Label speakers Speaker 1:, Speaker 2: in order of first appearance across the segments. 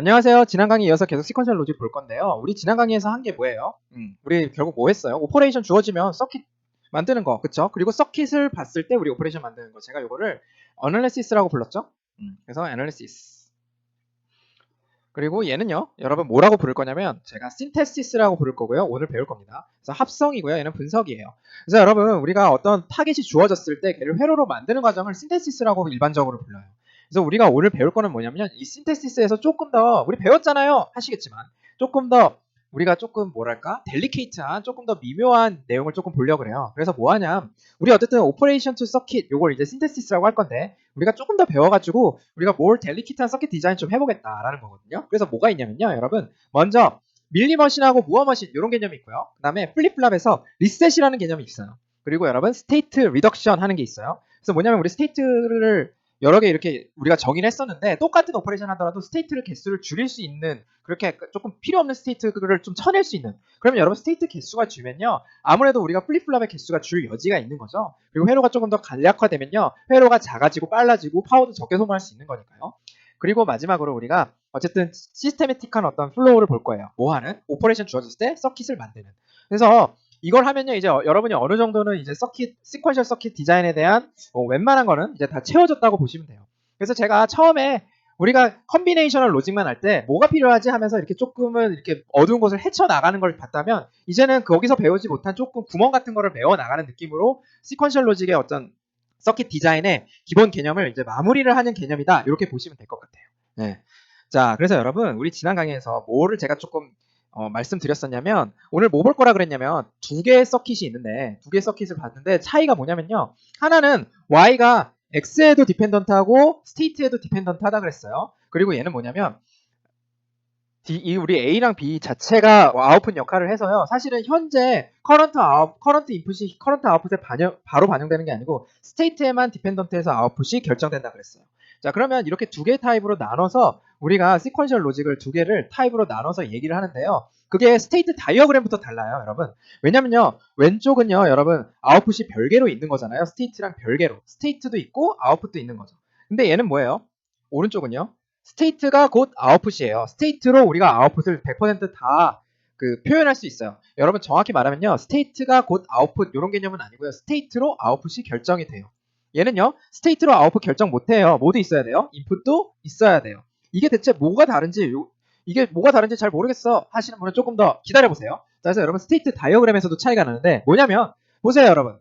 Speaker 1: 안녕하세요. 지난 강의 이어서 계속 시퀀셜 로직 볼 건데요. 우리 지난 강의에서 한 게 뭐예요? 우리 결국 뭐 했어요? 오퍼레이션 주어지면 서킷 만드는 거, 그쵸? 그리고 서킷을 봤을 때 우리 오퍼레이션 만드는 거. 제가 이거를 어널리시스라고 불렀죠? 그래서 애널리시스. 그리고 얘는요, 여러분 뭐라고 부를 거냐면 제가 신테시스라고 부를 거고요. 오늘 배울 겁니다. 그래서 합성이고요. 얘는 분석이에요. 그래서 여러분 우리가 어떤 타겟이 주어졌을 때 걔를 회로로 만드는 과정을 신테시스라고 일반적으로 불러요. 그래서 우리가 오늘 배울 거는 뭐냐면 이 신테시스에서 조금 더 우리 배웠잖아요. 하시겠지만 조금 더 우리가 조금 뭐랄까 델리케이트한 조금 더 미묘한 내용을 조금 보려고 그래요. 그래서 뭐하냐 우리 어쨌든 오퍼레이션 투 서킷 요걸 이제 신테시스라고 할 건데 우리가 조금 더 배워가지고 우리가 뭘 델리케이트한 서킷 디자인 좀 해보겠다라는 거거든요. 그래서 뭐가 있냐면요 여러분 먼저 밀리머신하고 무어머신 이런 개념이 있고요. 그 다음에 플립플랍에서 리셋이라는 개념이 있어요. 그리고 여러분 스테이트 리덕션 하는 게 있어요. 그래서 뭐냐면 우리 스테이트를 여러 개 이렇게 우리가 정의를 했었는데 똑같은 오퍼레이션 하더라도 스테이트를 개수를 줄일 수 있는 그렇게 조금 필요 없는 스테이트를 좀 쳐낼 수 있는 그러면 여러분 스테이트 개수가 줄면요 아무래도 우리가 플립플랍의 개수가 줄 여지가 있는 거죠. 그리고 회로가 조금 더 간략화되면요 회로가 작아지고 빨라지고 파워도 적게 소모할 수 있는 거니까요. 그리고 마지막으로 우리가 어쨌든 시스테매틱한 어떤 플로우를 볼 거예요. 뭐 하는? 오퍼레이션 주어졌을 때 서킷을 만드는. 그래서 이걸 하면요 이제 여러분이 어느 정도는 이제 서킷 시퀀셜 서킷 디자인에 대한 웬만한 거는 이제 다 채워졌다고 보시면 돼요. 그래서 제가 처음에 우리가 컨비네이셔널 로직만 할 때 뭐가 필요하지 하면서 이렇게 조금은 이렇게 어두운 곳을 헤쳐 나가는 걸 봤다면 이제는 거기서 배우지 못한 조금 구멍 같은 거를 메워 나가는 느낌으로 시퀀셜 로직의 어떤 서킷 디자인의 기본 개념을 이제 마무리를 하는 개념이다 이렇게 보시면 될 것 같아요. 네. 자, 그래서 여러분 우리 지난 강의에서 뭐를 제가 조금 말씀드렸었냐면 오늘 뭐 볼 거라 그랬냐면 두 개의 서킷이 있는데 두 개의 서킷을 봤는데 차이가 뭐냐면요 하나는 Y가 X에도 디펜던트하고 스테이트에도 디펜던트하다 그랬어요. 그리고 얘는 뭐냐면 우리 A랑 B 자체가 아웃풋 역할을 해서요 사실은 현재 커런트 인풋이 커런트 아웃풋에 바로 반영되는 게 아니고 스테이트에만 디펜던트해서 아웃풋이 결정된다 그랬어요. 자 그러면 이렇게 두 개의 타입으로 나눠서 우리가 시퀀셜 로직을 두 개를 타입으로 나눠서 얘기를 하는데요. 그게 스테이트 다이어그램부터 달라요 여러분. 왜냐면요 왼쪽은요 여러분 아웃풋이 별개로 있는 거잖아요. 스테이트랑 별개로 스테이트도 있고 아웃풋도 있는 거죠. 근데 얘는 뭐예요? 오른쪽은요 스테이트가 곧 아웃풋이에요. 스테이트로 우리가 아웃풋을 100%다 표현할 수 있어요. 여러분 정확히 말하면요 스테이트가 곧 아웃풋 이런 개념은 아니고요 스테이트로 아웃풋이 결정이 돼요. 얘는요 스테이트로 아웃풋 결정 못해요. 모두 있어야 돼요. 인풋도 있어야 돼요. 이게 대체 뭐가 다른지 이게 뭐가 다른지 잘 모르겠어 하시는 분은 조금 더 기다려보세요. 그래서 여러분 스테이트 다이어그램에서도 차이가 나는데 뭐냐면 보세요 여러분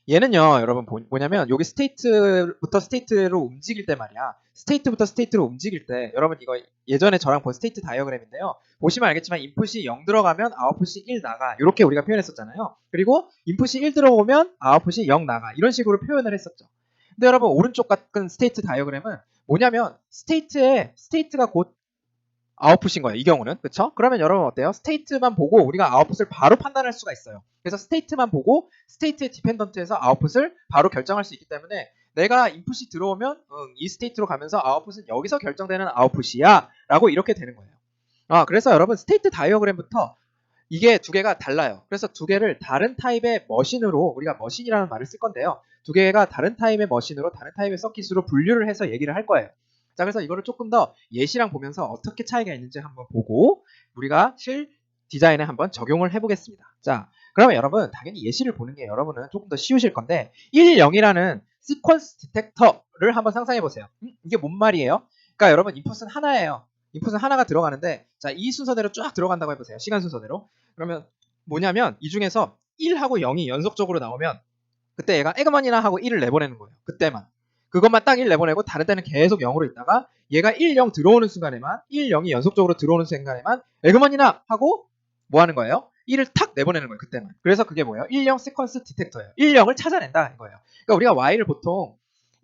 Speaker 1: 얘는요 여러분 뭐냐면 여기 스테이트부터 스테이트로 움직일 때 말이야 스테이트부터 스테이트로 움직일 때 여러분 이거 예전에 저랑 본 스테이트 다이어그램인데요 보시면 알겠지만 인풋이 0 들어가면 아웃풋이 1 나가 이렇게 우리가 표현했었잖아요. 그리고 인풋이 1 들어오면 아웃풋이 0 나가 이런 식으로 표현을 했었죠. 근데 여러분 오른쪽 같은 스테이트 다이어그램은 뭐냐면 스테이트가 곧 아웃풋인 거예요. 이 경우는. 그쵸? 그러면 여러분 어때요? 스테이트만 보고 우리가 아웃풋을 바로 판단할 수가 있어요. 그래서 스테이트만 보고 스테이트에 디펜던트해서 아웃풋을 바로 결정할 수 있기 때문에 내가 인풋이 들어오면 이 스테이트로 가면서 아웃풋은 여기서 결정되는 아웃풋이야 라고 이렇게 되는 거예요. 그래서 여러분 스테이트 다이어그램부터 이게 두 개가 달라요. 그래서 두 개를 다른 타입의 머신으로 우리가 머신이라는 말을 쓸 건데요. 두 개가 다른 타입의 머신으로 다른 타입의 서킷으로 분류를 해서 얘기를 할 거예요. 자, 그래서 이거를 조금 더 예시랑 보면서 어떻게 차이가 있는지 한번 보고 우리가 실 디자인에 한번 적용을 해보겠습니다. 자, 그러면 여러분 당연히 예시를 보는 게 여러분은 조금 더 쉬우실 건데 1, 0이라는 시퀀스 디텍터를 한번 상상해 보세요. 이게 뭔 말이에요? 그러니까 여러분 인풋은 하나예요. 인풋은 하나가 들어가는데 자, 이 순서대로 쫙 들어간다고 해보세요. 시간 순서대로. 그러면 뭐냐면 이 중에서 1하고 0이 연속적으로 나오면 그때 얘가 에그먼이나 하고 1을 내보내는 거예요. 그때만. 그것만 딱 1 내보내고 다른 때는 계속 0으로 있다가 얘가 1, 0 들어오는 순간에만 1, 0이 연속적으로 들어오는 순간에만 에그먼이나 하고 뭐 하는 거예요? 1을 탁 내보내는 거예요. 그때만. 그래서 그게 뭐예요? 1, 0 시퀀스 디텍터예요. 1, 0을 찾아낸다 이거예요. 그러니까 우리가 Y를 보통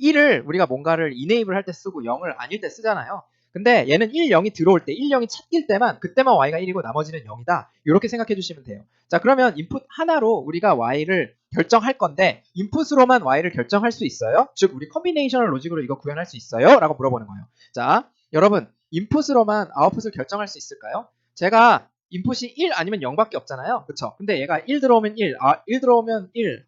Speaker 1: 1을 우리가 뭔가를 이네이블 할 때 쓰고 0을 아닐 때 쓰잖아요. 근데 얘는 1, 0이 들어올 때 1, 0이 찾길 때만 그때만 Y가 1이고 나머지는 0이다. 이렇게 생각해 주시면 돼요. 자 그러면 인풋 하나로 우리가 Y를 결정할 건데 인풋으로만 Y를 결정할 수 있어요? 즉 우리 컨비네이셔널 로직으로 이거 구현할 수 있어요? 라고 물어보는 거예요. 자 여러분 인풋으로만 아웃풋을 결정할 수 있을까요? 제가 인풋이 1 아니면 0밖에 없잖아요. 그쵸? 근데 얘가 1 들어오면 1, 1 들어오면 1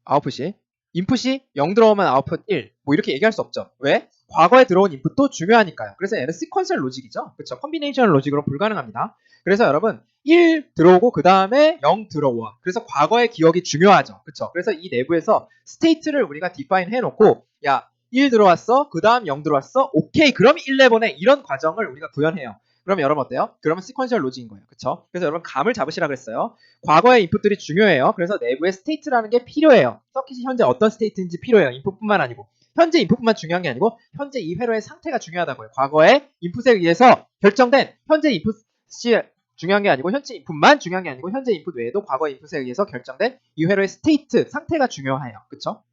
Speaker 1: 아웃풋이 인풋이 0 들어오면 아웃풋 1 뭐 이렇게 얘기할 수 없죠. 왜? 과거에 들어온 인풋도 중요하니까요. 그래서 얘는 시퀀셜 로직이죠. 그쵸? 컴비네이션 로직으로 불가능합니다. 그래서 여러분 1 들어오고 그 다음에 0 들어와. 그래서 과거의 기억이 중요하죠. 그쵸? 그래서 이 내부에서 스테이트를 우리가 디파인 해놓고 야 1 들어왔어. 그 다음 0 들어왔어. 오케이. 그럼 1 내보내. 이런 과정을 우리가 구현해요. 그럼 여러분 어때요? 그러면 시퀀셜 로직인 거예요. 그쵸? 그래서 여러분 감을 잡으시라 그랬어요. 과거의 인풋들이 중요해요. 그래서 내부에 스테이트라는 게 필요해요. 서킷이 현재 어떤 스테이트인지 필요해요. 인풋뿐만 아니고. 현재 인풋만 중요한 게 아니고 현재 이 회로의 상태가 중요하다고요. 과거의 인풋에 의해서 결정된 현재 인풋이 중요한 게 아니고 현재 인풋만 중요한 게 아니고 현재 인풋 외에도 과거 인풋에 의해서 결정된 이 회로의 스테이트 상태가 중요해요. 그쵸?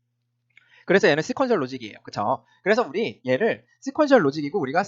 Speaker 1: 그래서 얘는 시퀀셜 로직이에요. 그쵸? 그래서 우리 얘를 시퀀셜 로직이고 우리가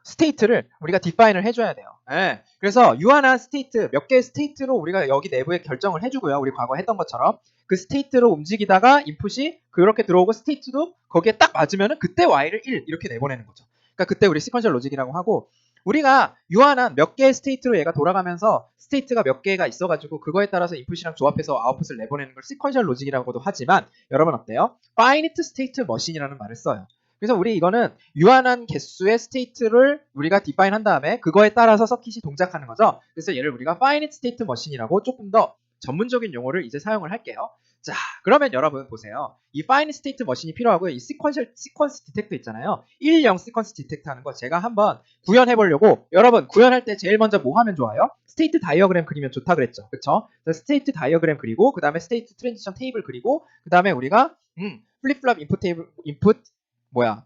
Speaker 1: 스테이트를 우리가 디파인을 해줘야 돼요. 예. 그래서 유한한 스테이트 몇 개의 스테이트로 우리가 여기 내부에 결정을 해주고요. 우리 과거 했던 것처럼 그 스테이트로 움직이다가 인풋이 그렇게 들어오고 스테이트도 거기에 딱 맞으면은 그때 y를 1 이렇게 내보내는 거죠. 그러니까 그때 우리 시퀀셜 로직이라고 하고 우리가 유한한 몇 개의 스테이트로 얘가 돌아가면서 스테이트가 몇 개가 있어가지고 그거에 따라서 인풋이랑 조합해서 아웃풋을 내보내는 걸 시퀀셜 로직이라고도 하지만 여러분 어때요? finite state machine이라는 말을 써요. 그래서 우리 이거는 유한한 개수의 스테이트를 우리가 디파인 한 다음에 그거에 따라서 서킷이 동작하는 거죠. 그래서 얘를 우리가 finite state machine이라고 조금 더 전문적인 용어를 이제 사용을 할게요. 자, 그러면 여러분 보세요. 이 finite state machine이 필요하고요. 이 sequence detect 있잖아요. 1, 0 sequence detect 하는 거 제가 한번 구현해 보려고 여러분 구현할 때 제일 먼저 뭐 하면 좋아요? 스테이트 다이어그램 그리면 좋다 그랬죠. 그쵸? 스테이트 다이어그램 그리고 그 다음에 스테이트 트랜지션 테이블 그리고 그 다음에 우리가 플립플랍 인풋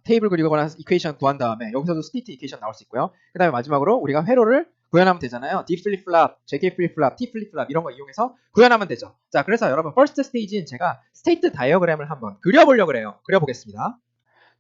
Speaker 1: 테이블 그리거나 이퀘이션 구한 다음에 여기서도 스테이트 이퀘이션 나올 수 있고요. 그 다음에 마지막으로 우리가 회로를 구현하면 되잖아요. D 플립플랍, JK 플립플랍, T 플립플랍 이런 거 이용해서 구현하면 되죠. 자, 그래서 여러분 퍼스트 스테이지는 제가 스테이트 다이어그램을 한번 그려보려고 그래요. 그려보겠습니다.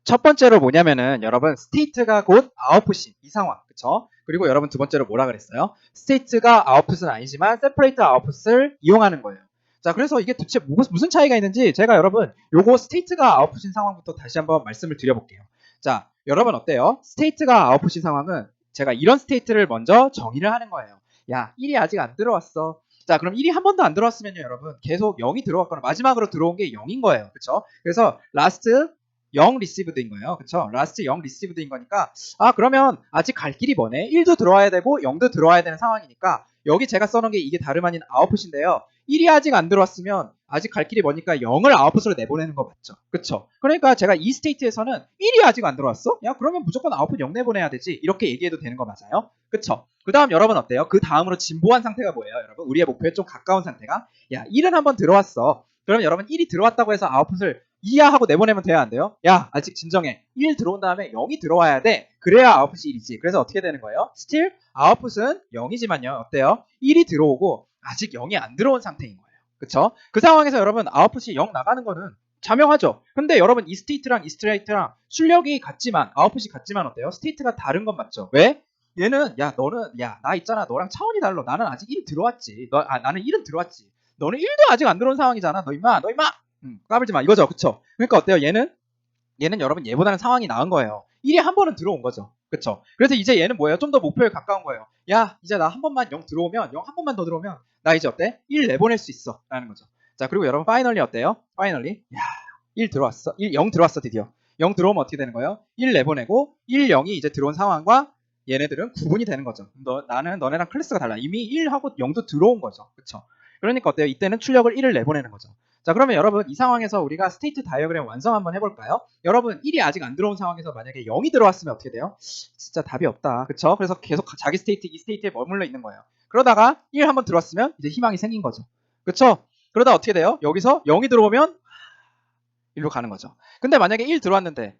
Speaker 1: 첫 번째로 뭐냐면은 여러분 스테이트가 곧 아웃풋이 이 상황, 그쵸? 그리고 여러분 두 번째로 뭐라 그랬어요? 스테이트가 아웃풋은 아니지만 세퍼레이트 아웃풋을 이용하는 거예요. 자, 그래서 이게 도대체 무슨 차이가 있는지 제가 여러분 요거 스테이트가 아웃풋인 상황부터 다시 한번 말씀을 드려볼게요. 자, 여러분 어때요? 스테이트가 아웃풋인 상황은 제가 이런 스테이트를 먼저 정의를 하는 거예요. 야, 1이 아직 안 들어왔어. 자, 그럼 1이 한 번도 안 들어왔으면요, 여러분 계속 0이 들어왔거나 마지막으로 들어온 게 0인 거예요. 그쵸? 그래서 라스트 0 리시브드인 거예요. 그쵸? 라스트 0 리시브드인 거니까 그러면 아직 갈 길이 머네. 1도 들어와야 되고 0도 들어와야 되는 상황이니까 여기 제가 써놓은 게 이게 다름 아닌 아웃풋인데요. 1이 아직 안 들어왔으면 아직 갈 길이 머니까 0을 아웃풋으로 내보내는 거 맞죠? 그쵸? 그러니까 제가 이 스테이트에서는 1이 아직 안 들어왔어? 야, 그러면 무조건 아웃풋 0 내보내야 되지. 이렇게 얘기해도 되는 거 맞아요? 그쵸? 그 다음 여러분 어때요? 그 다음으로 진보한 상태가 뭐예요, 여러분? 우리의 목표에 좀 가까운 상태가 야, 1은 한번 들어왔어. 그럼 여러분 1이 들어왔다고 해서 아웃풋을 2야 하고 내보내면 돼야 안 돼요? 야, 아직 진정해. 1 들어온 다음에 0이 들어와야 돼. 그래야 아웃풋이 1이지. 그래서 어떻게 되는 거예요? still 아웃풋은 0이지만요. 어때요? 1이 들어오고 아직 0이 안 들어온 상태인 거예요. 그쵸? 그 상황에서 여러분 아웃풋이 0 나가는 거는 자명하죠. 근데 여러분 이 스테이트랑 이 스테이트랑 출력이 같지만 아웃풋이 같지만 어때요? 스테이트가 다른 건 맞죠? 왜? 얘는 나 있잖아. 너랑 차원이 달라. 나는 아직 1 들어왔지. 나는 1은 들어왔지. 너는 1도 아직 안 들어온 상황이잖아. 너 임마. 까불지 마. 이거죠. 그쵸? 그러니까 어때요? 얘는 여러분 얘보다는 상황이 나은 거예요. 1이 한 번은 들어온 거죠. 그쵸? 그래서 이제 얘는 뭐예요? 좀 더 목표에 가까운 거예요. 야, 이제 나 한 번만 0 들어오면 0 한 번만 더 들어오면 나 이제 어때? 1 내보낼 수 있어. 라는 거죠. 자, 그리고 여러분 파이널리 어때요? 파이널리 야, 1 들어왔어. 0 들어왔어 드디어. 0 들어오면 어떻게 되는 거예요? 1 내보내고 1, 0이 이제 들어온 상황과 얘네들은 구분이 되는 거죠. 나는 너네랑 클래스가 달라. 이미 1하고 0도 들어온 거죠. 그쵸? 그러니까 어때요? 이때는 출력을 1을 내보내는 거죠. 자, 그러면 여러분 이 상황에서 우리가 스테이트 다이어그램 완성 한번 해볼까요? 여러분 1이 아직 안 들어온 상황에서 만약에 0이 들어왔으면 어떻게 돼요? 진짜 답이 없다. 그쵸? 그래서 계속 자기 스테이트, 이 스테이트에 머물러 있는 거예요. 그러다가 1 한번 들어왔으면 이제 희망이 생긴 거죠. 그쵸? 그러다 어떻게 돼요? 여기서 0이 들어오면 1로 가는 거죠. 근데 만약에 1 들어왔는데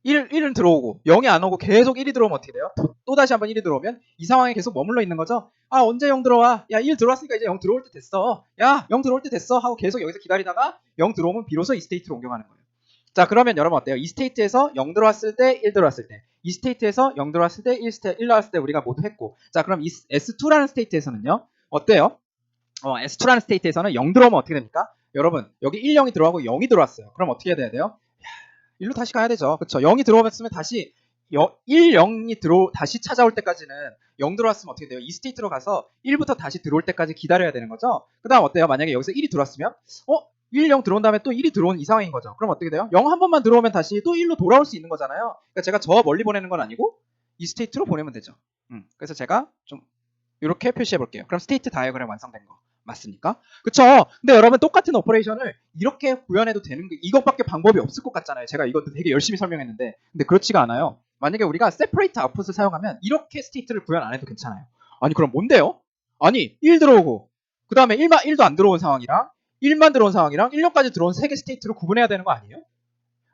Speaker 1: 1은 들어오고 0이 안 오고 계속 1이 들어오면 어떻게 돼요? 또 다시 한번 1이 들어오면 이 상황에 계속 머물러 있는 거죠. 아, 언제 0 들어와? 야, 1 들어왔으니까 이제 0 들어올 때 됐어. 야, 0 들어올 때 됐어 하고 계속 여기서 기다리다가 0 들어오면 비로소 이 스테이트로 옮겨가는 거예요. 자, 그러면 여러분 어때요? 이 스테이트에서 0 들어왔을 때 1 들어왔을 때 이 스테이트에서 0 들어왔을 때 1 나왔을 때 우리가 모두 했고, 자, 그럼 이 S2라는 스테이트에서는요 어때요? S2라는 스테이트에서는 0 들어오면 어떻게 됩니까? 여러분 여기 1, 0이 들어가고 0이 들어왔어요. 그럼 어떻게 해야 돼요? 일로 다시 가야 되죠. 그쵸? 0이 들어오면 다시 1, 0이 다시 찾아올 때까지는 0 들어왔으면 어떻게 돼요? 이 스테이트로 가서 1부터 다시 들어올 때까지 기다려야 되는 거죠. 그 다음 어때요? 만약에 여기서 1이 들어왔으면 1, 0 들어온 다음에 또 1이 들어온 이 상황인 거죠. 그럼 어떻게 돼요? 0 한 번만 들어오면 다시 또 1로 돌아올 수 있는 거잖아요. 그러니까 제가 저 멀리 보내는 건 아니고 이 스테이트로 보내면 되죠. 그래서 제가 좀 이렇게 표시해 볼게요. 그럼 스테이트 다이어그램 완성된 거 맞습니까? 그쵸? 근데 여러분 똑같은 오퍼레이션을 이렇게 구현해도 되는 게 이것밖에 방법이 없을 것 같잖아요. 제가 이것도 되게 열심히 설명했는데 근데 그렇지가 않아요. 만약에 우리가 separate output을 사용하면 이렇게 스테이트를 구현 안 해도 괜찮아요. 아니 그럼 뭔데요? 아니 1 들어오고 그 다음에 1도 안 들어온 상황이랑 1만 들어온 상황이랑 1년까지 들어온 3개 스테이트로 구분해야 되는 거 아니에요?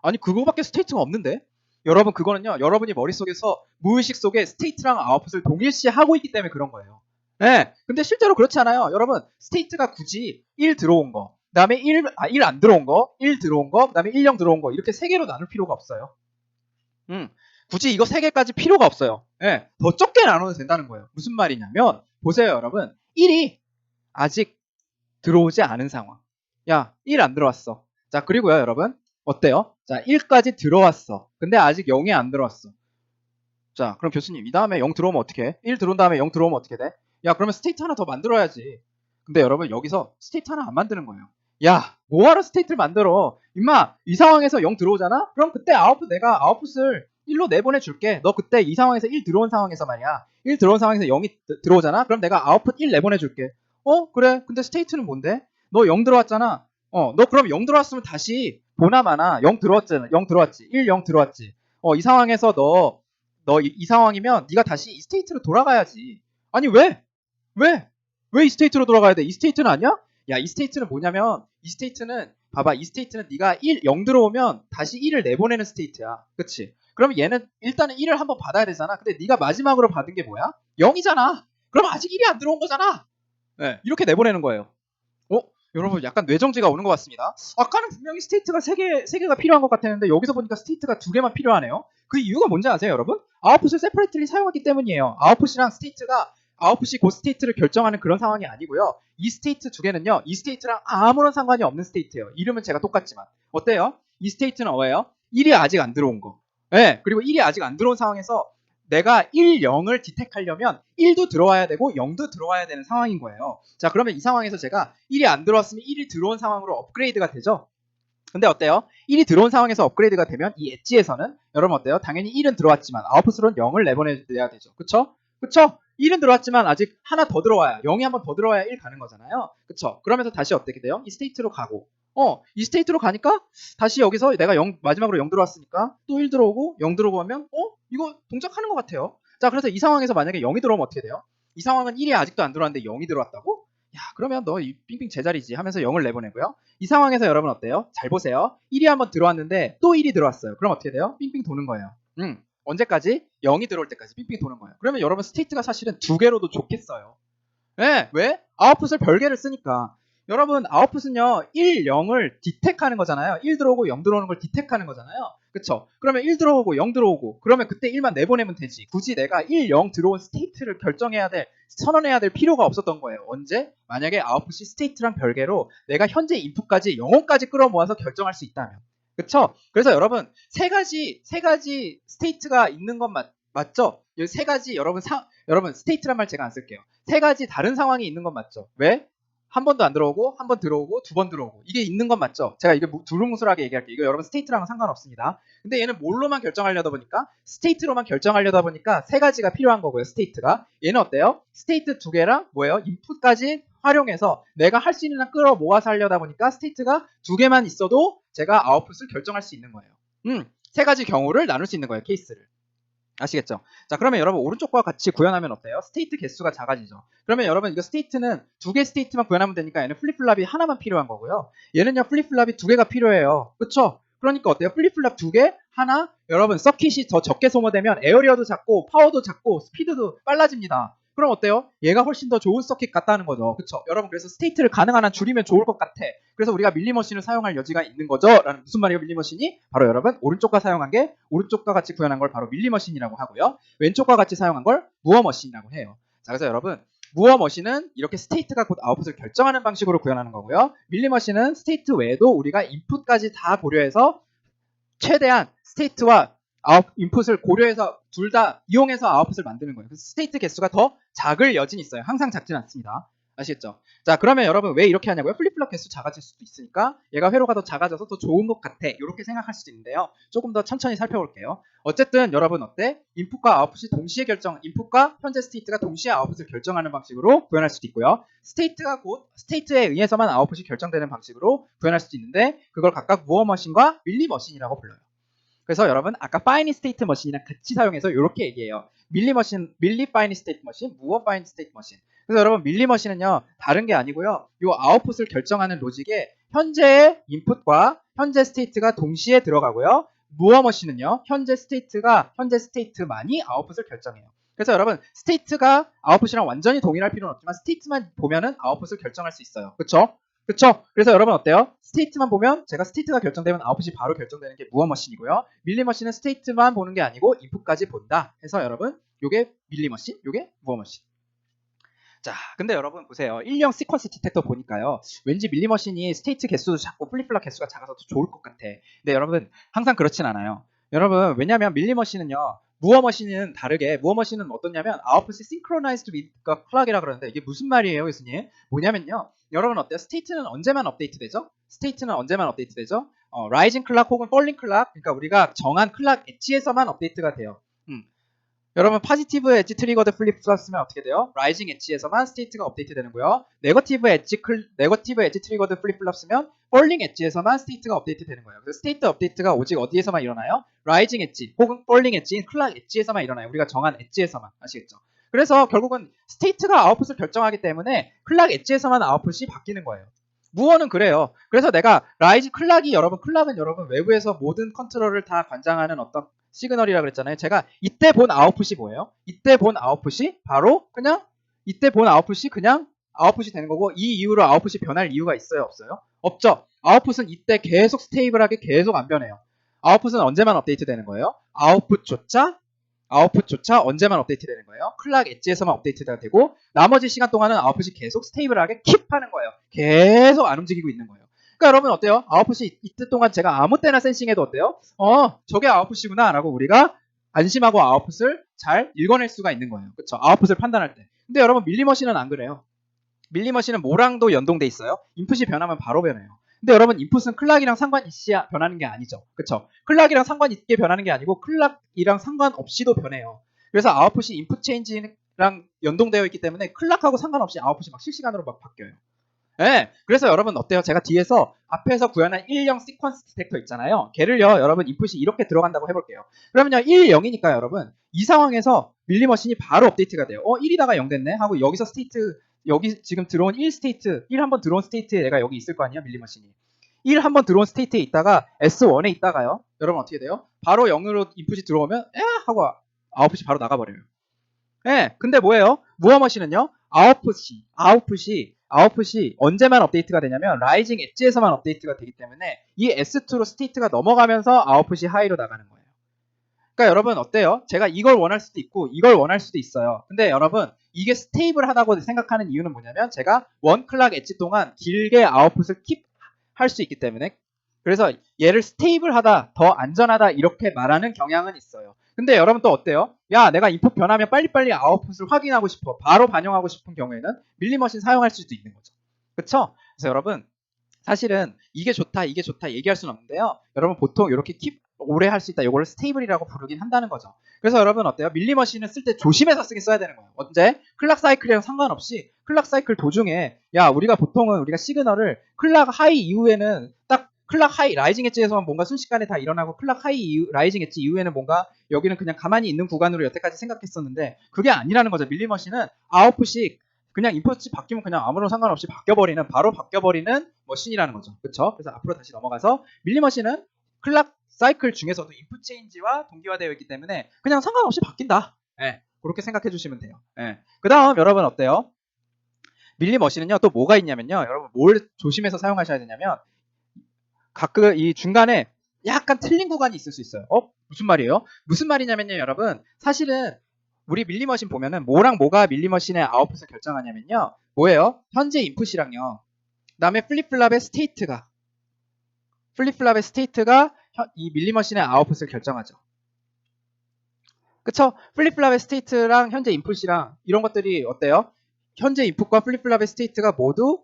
Speaker 1: 아니 그거밖에 스테이트가 없는데? 여러분 그거는요 여러분이 머릿속에서 무의식 속에 스테이트랑 아웃풋을 동일시하고 있기 때문에 그런 거예요. 네, 근데 실제로 그렇지 않아요. 여러분 스테이트가 굳이 1 들어온 거 그 다음에 1 안 들어온 거 1 들어온 거 그 다음에 1, 0 들어온 거 이렇게 3개로 나눌 필요가 없어요. 굳이 이거 3개까지 필요가 없어요. 네, 더 적게 나눠도 된다는 거예요. 무슨 말이냐면 보세요 여러분 1이 아직 들어오지 않은 상황. 야, 1 안 들어왔어. 자, 그리고요, 여러분. 어때요? 자, 1까지 들어왔어. 근데 아직 0이 안 들어왔어. 자, 그럼 교수님, 이 다음에 0 들어오면 어떻게 해? 1 들어온 다음에 0 들어오면 어떻게 돼? 야, 그러면 스테이트 하나 더 만들어야지. 근데 여러분, 여기서 스테이트 하나 안 만드는 거예요. 야, 뭐하러 스테이트를 만들어? 임마, 이 상황에서 0 들어오잖아? 그럼 그때 내가 아웃풋을 1로 내보내줄게. 너 그때 이 상황에서 1 들어온 상황에서 말이야. 1 들어온 상황에서 0이 들어오잖아? 그럼 내가 아웃풋 1 내보내줄게. 그래. 근데 스테이트는 뭔데? 너 0 들어왔잖아. 너 그럼 0 들어왔으면 다시 보나마나 0 들어왔잖아. 0 들어왔지. 1, 0 들어왔지. 이 상황에서 이 상황이면 네가 다시 이 스테이트로 돌아가야지. 아니 왜? 왜 이 스테이트로 돌아가야 돼? 이 스테이트는 아니야? 야, 이 스테이트는 뭐냐면 이 스테이트는 봐봐. 이 스테이트는 네가 0 들어오면 다시 1을 내보내는 스테이트야. 그치? 그러면 얘는 일단은 1을 한번 받아야 되잖아. 근데 네가 마지막으로 받은 게 뭐야? 0이잖아. 그럼 아직 1이 안 들어온 거잖아. 네, 이렇게 내보내는 거예요. 여러분 약간 뇌정지가 오는 것 같습니다. 아까는 분명히 스테이트가 3개가 필요한 것 같았는데 여기서 보니까 스테이트가 2개만 필요하네요. 그 이유가 뭔지 아세요, 여러분? 아웃풋을 세퍼레이트리 사용하기 때문이에요. 아웃풋이랑 스테이트가 아웃풋이 그 스테이트를 결정하는 그런 상황이 아니고요. 이 스테이트 2개는요. 이 스테이트랑 아무런 상관이 없는 스테이트예요. 이름은 제가 똑같지만. 어때요? 이 스테이트는 뭐예요? 1이 아직 안 들어온 거. 네, 그리고 1이 아직 안 들어온 상황에서 내가 1, 0을 디텍하려면 1도 들어와야 되고 0도 들어와야 되는 상황인 거예요. 자, 그러면 이 상황에서 제가 1이 안 들어왔으면 1이 들어온 상황으로 업그레이드가 되죠. 근데 어때요? 1이 들어온 상황에서 업그레이드가 되면 이 엣지에서는 여러분 어때요? 당연히 1은 들어왔지만 아웃풋으로는 0을 내보내야 되죠. 그쵸? 1은 들어왔지만 아직 하나 더 들어와야 0이 한 번 더 들어와야 1 가는 거잖아요. 그쵸? 그러면서 다시 어떻게 돼요? 이 스테이트로 가고 이 스테이트로 가니까 다시 여기서 내가 마지막으로 0 들어왔으니까 또 1 들어오고 0 들어오고 하면 이거 동작하는 것 같아요. 자, 그래서 이 상황에서 만약에 0이 들어오면 어떻게 돼요? 이 상황은 1이 아직도 안 들어왔는데 0이 들어왔다고? 야, 그러면 너 이 빙빙 제자리지 하면서 0을 내보내고요. 이 상황에서 여러분 어때요? 잘 보세요. 1이 한번 들어왔는데 또 1이 들어왔어요. 그럼 어떻게 돼요? 빙빙 도는 거예요. 언제까지? 0이 들어올 때까지 빙빙 도는 거예요. 그러면 여러분 스테이트가 사실은 2개로도 좋겠어요. 네, 왜? 아웃풋을 별개를 쓰니까. 여러분 아웃풋은요 1, 0을 디텍하는 거잖아요. 1 들어오고 0 들어오는 걸 디텍하는 거잖아요. 그쵸? 그러면 1 들어오고 0 들어오고 그러면 그때 1만 내보내면 되지. 굳이 내가 1, 0 들어온 스테이트를 선언해야 될 필요가 없었던 거예요. 언제? 만약에 아웃풋이 스테이트랑 별개로 내가 현재 인풋까지 0호까지 끌어모아서 결정할 수 있다면. 그쵸? 그래서 여러분 세 가지 스테이트가 있는 건 맞죠? 이 세 가지 여러분 스테이트란 말 제가 안 쓸게요. 세 가지 다른 상황이 있는 건 맞죠? 왜? 한 번도 안 들어오고 한 번 들어오고 두 번 들어오고 이게 있는 건 맞죠? 제가 이거 두루뭉술하게 얘기할게요. 이거 여러분 스테이트랑은 상관없습니다. 근데 얘는 뭘로만 결정하려다 보니까 스테이트로만 결정하려다 보니까 세 가지가 필요한 거고요. 스테이트가 얘는 어때요? 스테이트 2개랑 뭐예요? 인풋까지 활용해서 내가 할 수 있는 한 끌어모아서 하려다 보니까 스테이트가 2개만 있어도 제가 아웃풋을 결정할 수 있는 거예요. 세 가지 경우를 나눌 수 있는 거예요. 케이스를. 아시겠죠? 자, 그러면 여러분 오른쪽과 같이 구현하면 어때요? 스테이트 개수가 작아지죠. 그러면 여러분 이거 스테이트는 2개 스테이트만 구현하면 되니까 얘는 플립플랍이 하나만 필요한 거고요. 얘는요 플립플랍이 2개가 필요해요. 그쵸? 그러니까 어때요? 플립플랍 2개, 하나, 여러분 서킷이 더 적게 소모되면 에어리어도 작고 파워도 작고 스피드도 빨라집니다. 그럼 어때요? 얘가 훨씬 더 좋은 서킷 같다는 거죠. 그쵸? 여러분 그래서 스테이트를 가능한 한 줄이면 좋을 것 같아. 그래서 우리가 밀리머신을 사용할 여지가 있는 거죠. 라는 무슨 말이에요 밀리머신이? 바로 여러분 오른쪽과 같이 구현한 걸 바로 밀리머신이라고 하고요. 왼쪽과 같이 사용한 걸 무어머신이라고 해요. 자, 그래서 여러분 무어머신은 이렇게 스테이트가 곧 아웃풋을 결정하는 방식으로 구현하는 거고요. 밀리머신은 스테이트 외에도 우리가 인풋까지 다 고려해서 최대한 스테이트와 인풋을 고려해서 둘 다 이용해서 아웃풋을 만드는 거예요. 그래서 스테이트 개수가 더 작을 여진이 있어요. 항상 작진 않습니다. 아시겠죠? 자, 그러면 여러분 왜 이렇게 하냐고요? 플립플롭 개수 작아질 수도 있으니까 얘가 회로가 더 작아져서 더 좋은 것 같아. 이렇게 생각할 수도 있는데요. 조금 더 천천히 살펴볼게요. 어쨌든 여러분 어때? 인풋과 아웃풋이 동시에 인풋과 현재 스테이트가 동시에 아웃풋을 결정하는 방식으로 구현할 수도 있고요. 스테이트가 곧 스테이트에 의해서만 아웃풋이 결정되는 방식으로 구현할 수도 있는데 그걸 각각 무어 머신과 밀리 머신이라고 불러요. 그래서 여러분 아까 파이니 스테이트 머신이랑 같이 사용해서 이렇게 얘기해요. 밀리 파이니 스테이트 머신, 무어 파이니 스테이트 머신. 그래서 여러분 밀리 머신은요 다른 게 아니고요. 이 아웃풋을 결정하는 로직에 현재의 인풋과 현재 스테이트가 동시에 들어가고요. 무어 머신은요 현재 스테이트만이 아웃풋을 결정해요. 그래서 여러분 스테이트가 아웃풋이랑 완전히 동일할 필요는 없지만 스테이트만 보면은 아웃풋을 결정할 수 있어요. 그쵸? 그쵸? 그래서 여러분 어때요? 스테이트만 보면 제가 스테이트가 결정되면 아웃풋이 바로 결정되는 게 무어 머신이고요. 밀리 머신은 스테이트만 보는 게 아니고 인풋까지 본다 해서 여러분 요게 밀리 머신, 요게 무어 머신. 자, 근데 여러분 보세요. 1형 시퀀스 디텍터 보니까요. 왠지 밀리 머신이 스테이트 개수도 작고 플립플롭 개수가 작아서 더 좋을 것 같아. 근데 여러분 항상 그렇진 않아요. 여러분 왜냐면 밀리 머신은요. 무어 머신은 다르게 무어 머신은 어떠냐면 아웃풋이 synchronized with the clock이라 그러는데 이게 무슨 말이에요, 교수님? 뭐냐면요. 여러분 어때요? 스테이트는 언제만 업데이트 되죠? 라이징 클락 혹은 폴링 클락 그러니까 우리가 정한 클락 엣지에서만 업데이트가 돼요. 여러분 파지티브 엣지 트리거드 플립플롭 쓰면 어떻게 돼요? 라이징 엣지에서만 스테이트가 업데이트 되는고요. 네거티브 엣지 트리거드 플립플롭 쓰면 폴링 엣지에서만 스테이트가 업데이트 되는 거예요. 그래서 스테이트 업데이트가 오직 어디에서만 일어나요? 라이징 엣지 혹은 폴링 엣지인 클락 엣지에서만 일어나요. 우리가 정한 edge에서만. 아시겠죠? 그래서 결국은 스테이트가 아웃풋을 결정하기 때문에 클락 엣지에서만 아웃풋이 바뀌는 거예요. 무어는 그래요. 그래서 내가 클락은 여러분 외부에서 모든 컨트롤을 다 관장하는 어떤 시그널이라 그랬잖아요. 제가 이때 본 아웃풋이 뭐예요? 이때 본 아웃풋이 그냥 아웃풋이 되는 거고 이 이후로 아웃풋이 변할 이유가 있어요? 없어요? 없죠. 아웃풋은 이때 계속 스테이블하게 계속 안 변해요. 아웃풋은 언제만 업데이트 되는 거예요? 아웃풋조차 언제만 업데이트 되는 거예요? 클락 엣지에서만 업데이트가 되고 나머지 시간 동안은 아웃풋이 계속 스테이블하게 킵하는 거예요. 계속 안 움직이고 있는 거예요. 그러니까 여러분 어때요? 아웃풋이 이때 동안 제가 아무 때나 센싱해도 어때요? 저게 아웃풋이구나 라고 우리가 안심하고 아웃풋을 잘 읽어낼 수가 있는 거예요. 그쵸? 아웃풋을 판단할 때. 근데 여러분 밀리머신은 안 그래요. 밀리머신은 뭐랑도 연동돼 있어요. 인풋이 변하면 바로 변해요. 근데 여러분 인풋은 클락이랑 상관있이 변하는 게 아니죠. 그쵸? 클락이랑 상관있게 변하는 게 아니고 클락이랑 상관없이도 변해요. 그래서 아웃풋이 인풋 체인지랑 연동되어 있기 때문에 클락하고 상관없이 아웃풋이 막 실시간으로 막 바뀌어요. 네, 그래서 여러분 어때요? 제가 앞에서 구현한 1형 시퀀스 디텍터 있잖아요. 걔를요, 여러분 인풋이 이렇게 들어간다고 해볼게요. 그러면요, 1, 0이니까 여러분 이 상황에서 밀리머신이 바로 업데이트가 돼요. 1이다가 0 됐네 하고 여기서 여기 지금 들어온 1 한번 들어온 스테이트에 얘가 여기 있을 거 아니야, 밀리머신이. 1 한번 들어온 스테이트에 있다가 S1에 있다가요. 여러분 어떻게 돼요? 바로 0으로 인풋이 들어오면 하고 아웃풋이 바로 나가버려요. 네, 근데 뭐예요? 무어머신은요? 아웃풋이 언제만 업데이트가 되냐면 라이징 엣지에서만 업데이트가 되기 때문에 이 S2로 스테이트가 넘어가면서 아웃풋이 하이로 나가는 거예요. 그러니까 여러분 어때요? 제가 이걸 원할 수도 있고 이걸 원할 수도 있어요. 근데 여러분 이게 스테이블하다고 생각하는 이유는 뭐냐면 제가 원 클락 엣지 동안 길게 아웃풋을 킵할 수 있기 때문에 그래서 얘를 스테이블하다, 더 안전하다 이렇게 말하는 경향은 있어요. 근데 여러분 또 어때요? 야, 내가 인풋 변하면 빨리빨리 아웃풋을 확인하고 싶어. 바로 반영하고 싶은 경우에는 밀리머신 사용할 수도 있는 거죠. 그쵸? 그래서 여러분 사실은 이게 좋다 얘기할 수는 없는데요. 여러분 보통 이렇게 킵 오래 할 수 있다. 이거를 스테이블이라고 부르긴 한다는 거죠. 그래서 여러분 어때요? 밀리머신은 쓸 때 조심해서 써야 되는 거예요. 언제? 클락 사이클이랑 상관없이 클락 사이클 도중에 우리가 시그널을 클락 하이 이후에는 딱 클락 하이 라이징 엣지에서만 뭔가 순식간에 다 일어나고 클락 하이 라이징 엣지 이후에는 뭔가 여기는 그냥 가만히 있는 구간으로 여태까지 생각했었는데 그게 아니라는 거죠. 밀리머신은 아웃풋이 그냥 인풋이 바뀌면 그냥 아무런 상관없이 바로 바뀌어버리는 머신이라는 거죠. 그쵸? 그래서 앞으로 다시 넘어가서 밀리머신은 클락 사이클 중에서도 인풋 체인지와 동기화되어 있기 때문에 그냥 상관없이 바뀐다. 그렇게 생각해 주시면 돼요. 그 다음 여러분 어때요? 밀리머신은요 또 뭐가 있냐면요. 여러분 뭘 조심해서 사용하셔야 되냐면 가끔 이 중간에 약간 틀린 구간이 있을 수 있어요. 무슨 말이에요? 무슨 말이냐면요 여러분 사실은 우리 밀리머신 보면은 뭐랑 뭐가 밀리머신의 아웃풋을 결정하냐면요. 뭐예요? 현재 인풋이랑요. 그다음에 플립플랍의 스테이트가 이 밀리머신의 아웃풋을 결정하죠. 그쵸? 플립플랍의 스테이트랑 현재 인풋이랑 이런 것들이 어때요? 현재 인풋과 플립플랍의 스테이트가 모두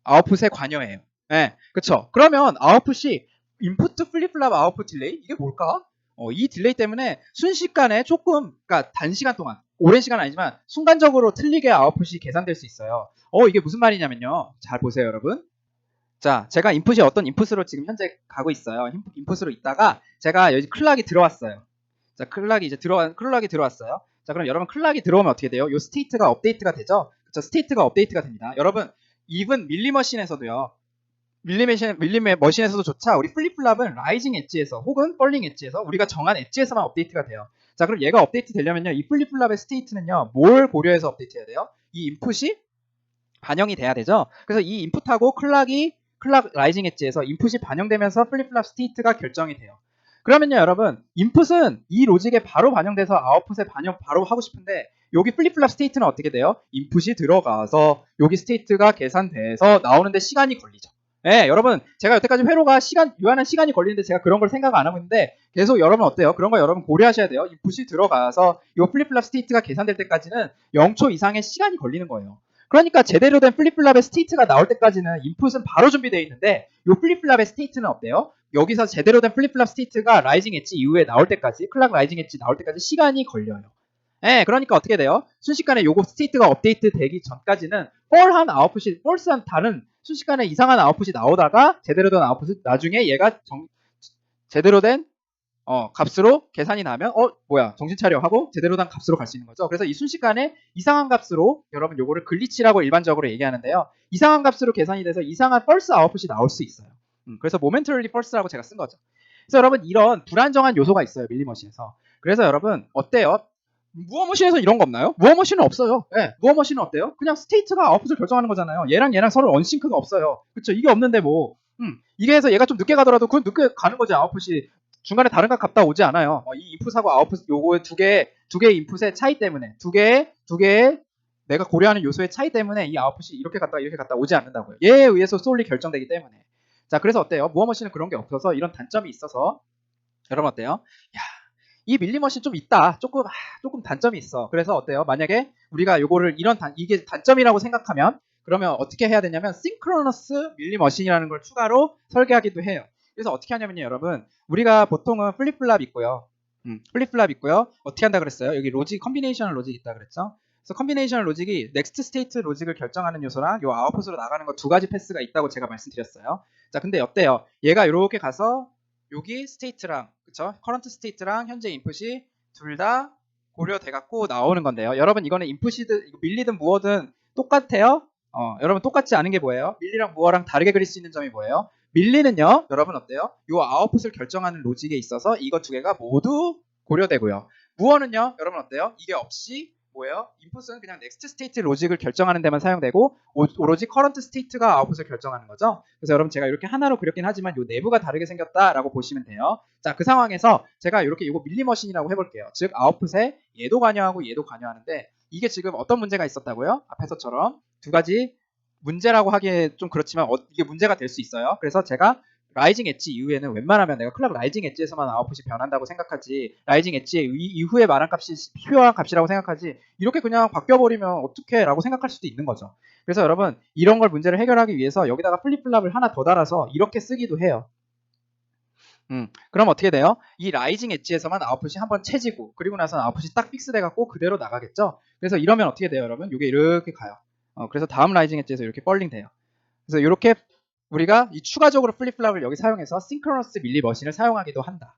Speaker 1: 아웃풋에 관여해요. 예, 그쵸. 그러면 아웃풋이 인풋 플립플랍 아웃풋 딜레이? 이게 뭘까? 이 딜레이 때문에 순식간에 조금, 그러니까 단시간 동안, 오랜 시간 아니지만 순간적으로 틀리게 아웃풋이 계산될 수 있어요. 이게 무슨 말이냐면요. 잘 보세요, 여러분. 자, 제가 인풋이 어떤 인풋으로 지금 현재 가고 있어요. 인풋으로 있다가 제가 여기 클락이 들어왔어요. 자, 클락이 들어왔어요. 자, 그럼 여러분 클락이 들어오면 어떻게 돼요? 요 스테이트가 업데이트가 되죠? 그쵸, 스테이트가 업데이트가 됩니다. 여러분, 이븐 밀리머신에서도요. 밀리머신에서도 우리 플립플랍은 라이징 엣지에서 혹은 펄링 엣지에서 우리가 정한 엣지에서만 업데이트가 돼요. 자, 그럼 얘가 업데이트 되려면요. 이 플립플랍의 스테이트는요. 뭘 고려해서 업데이트 해야 돼요? 이 인풋이 반영이 돼야 되죠. 그래서 이 인풋하고 클락 라이징 엣지에서 인풋이 반영되면서 플립플랍 스테이트가 결정이 돼요. 그러면요, 여러분, 인풋은 이 로직에 바로 반영돼서 아웃풋에 반영 바로 하고 싶은데 여기 플립플랍 스테이트는 어떻게 돼요? 인풋이 들어가서 여기 스테이트가 계산돼서 나오는데 시간이 걸리죠. 예, 여러분, 제가 여태까지 회로가 유한한 시간이 걸리는데 제가 그런 걸 생각 안 하고 있는데 계속 여러분 어때요? 그런 거 여러분 고려하셔야 돼요. 인풋이 들어가서 이 플립플랍 스테이트가 계산될 때까지는 0초 이상의 시간이 걸리는 거예요. 그러니까 제대로 된 플립플랍의 스테이트가 나올 때까지는 인풋은 바로 준비되어 있는데 이 플립플랍의 스테이트는 어때요? 여기서 제대로 된 플립플랍 스테이트가 라이징 엣지 이후에 나올 때까지, 클락 라이징 엣지 나올 때까지 시간이 걸려요. 예, 그러니까 어떻게 돼요? 순식간에 요거 스테이트가 업데이트 되기 전까지는 폴스한 다른 순식간에 이상한 아웃풋이 나오다가 제대로 된 아웃풋이 나중에 얘가 제대로 된 값으로 계산이 나면 정신 차려 하고 제대로 된 값으로 갈 수 있는 거죠. 그래서 이 순식간에 이상한 값으로 여러분 요거를 글리치라고 일반적으로 얘기하는데요. 이상한 값으로 계산이 돼서 이상한 펄스 아웃풋이 나올 수 있어요. 그래서 모멘터리 펄스라고 제가 쓴 거죠. 그래서 여러분 이런 불안정한 요소가 있어요. 밀리머신에서. 그래서 여러분 어때요? 무어머신에서 이런 거 없나요? 무어머신은 없어요. 네, 무어머신은 어때요? 그냥 스테이트가 아웃풋을 결정하는 거잖아요. 얘랑 서로 언싱크가 없어요. 그쵸? 이게 없는데 이게 해서 얘가 좀 늦게 가더라도 그건 늦게 가는 거지. 아웃풋이 중간에 다른 값 갔다 오지 않아요. 이 인풋하고 아웃풋 요거 두 개의 인풋의 차이 때문에 두 개의 내가 고려하는 요소의 차이 때문에 이 아웃풋이 이렇게 갔다 오지 않는다고요. 얘에 의해서 솔리 결정되기 때문에. 자, 그래서 어때요? 무어머신은 그런 게 없어서 이런 단점이 있어서 여러분 어때요? 야, 이 밀리머신 좀 있다. 조금 단점이 있어. 그래서 어때요? 만약에 우리가 요거를 이게 단점이라고 생각하면 그러면 어떻게 해야 되냐면 싱크로너스 밀리머신이라는 걸 추가로 설계하기도 해요. 그래서 어떻게 하냐면요, 여러분. 우리가 보통은 플립플랍 있고요. 플립플랍 있고요. 어떻게 한다 그랬어요? 여기 컴비네이셔널 로직 있다 그랬죠? 그래서 컴비네이셔널 로직이 넥스트 스테이트 로직을 결정하는 요소랑 요 아웃풋으로 나가는 거 두 가지 패스가 있다고 제가 말씀드렸어요. 자, 근데 어때요? 얘가 이렇게 가서 여기 스테이트랑 그쵸? 커런트 스테이트랑 현재 인풋이 둘 다 고려돼 갖고 나오는 건데요. 여러분 이거는 인풋이든 밀리든 무어든 똑같아요. 여러분 똑같지 않은 게 뭐예요? 밀리랑 무어랑 다르게 그릴 수 있는 점이 뭐예요? 밀리는요, 여러분 어때요? 요 아웃풋을 결정하는 로직에 있어서 이거 두 개가 모두 고려되고요. 무어는요, 여러분 어때요? 이게 없이 뭐예요? 인풋은 그냥 넥스트 스테이트 로직을 결정하는 데만 사용되고 오로지 커런트 스테이트가 아웃풋을 결정하는 거죠. 그래서 여러분 제가 이렇게 하나로 그렸긴 하지만 요 내부가 다르게 생겼다라고 보시면 돼요. 자, 그 상황에서 제가 이렇게 이거 밀리머신이라고 해볼게요. 즉 아웃풋에 얘도 관여하고 얘도 관여하는데 이게 지금 어떤 문제가 있었다고요? 앞에서처럼 두 가지 문제라고 하기에 좀 그렇지만 이게 문제가 될 수 있어요. 그래서 제가 라이징 엣지 이후에는 웬만하면 내가 클락 라이징 엣지에서만 아웃풋이 변한다고 생각하지 라이징 엣지 이후에 말한 값이 필요한 값이라고 생각하지 이렇게 그냥 바뀌어버리면 어떡해 라고 생각할 수도 있는 거죠. 그래서 여러분 이런 걸 문제를 해결하기 위해서 여기다가 플립플랍을 하나 더 달아서 이렇게 쓰기도 해요. 그럼 어떻게 돼요? 이 라이징 엣지에서만 아웃풋이 한번 채지고 그리고 나서 아웃풋이 딱 픽스돼갖고 그대로 나가겠죠. 그래서 이러면 어떻게 돼요, 여러분? 이게 이렇게 가요. 그래서 다음 라이징 엣지에서 이렇게 펄링 돼요. 그래서 이렇게 우리가 이 추가적으로 플립플랍을 여기 사용해서 싱크로너스 밀리머신을 사용하기도 한다.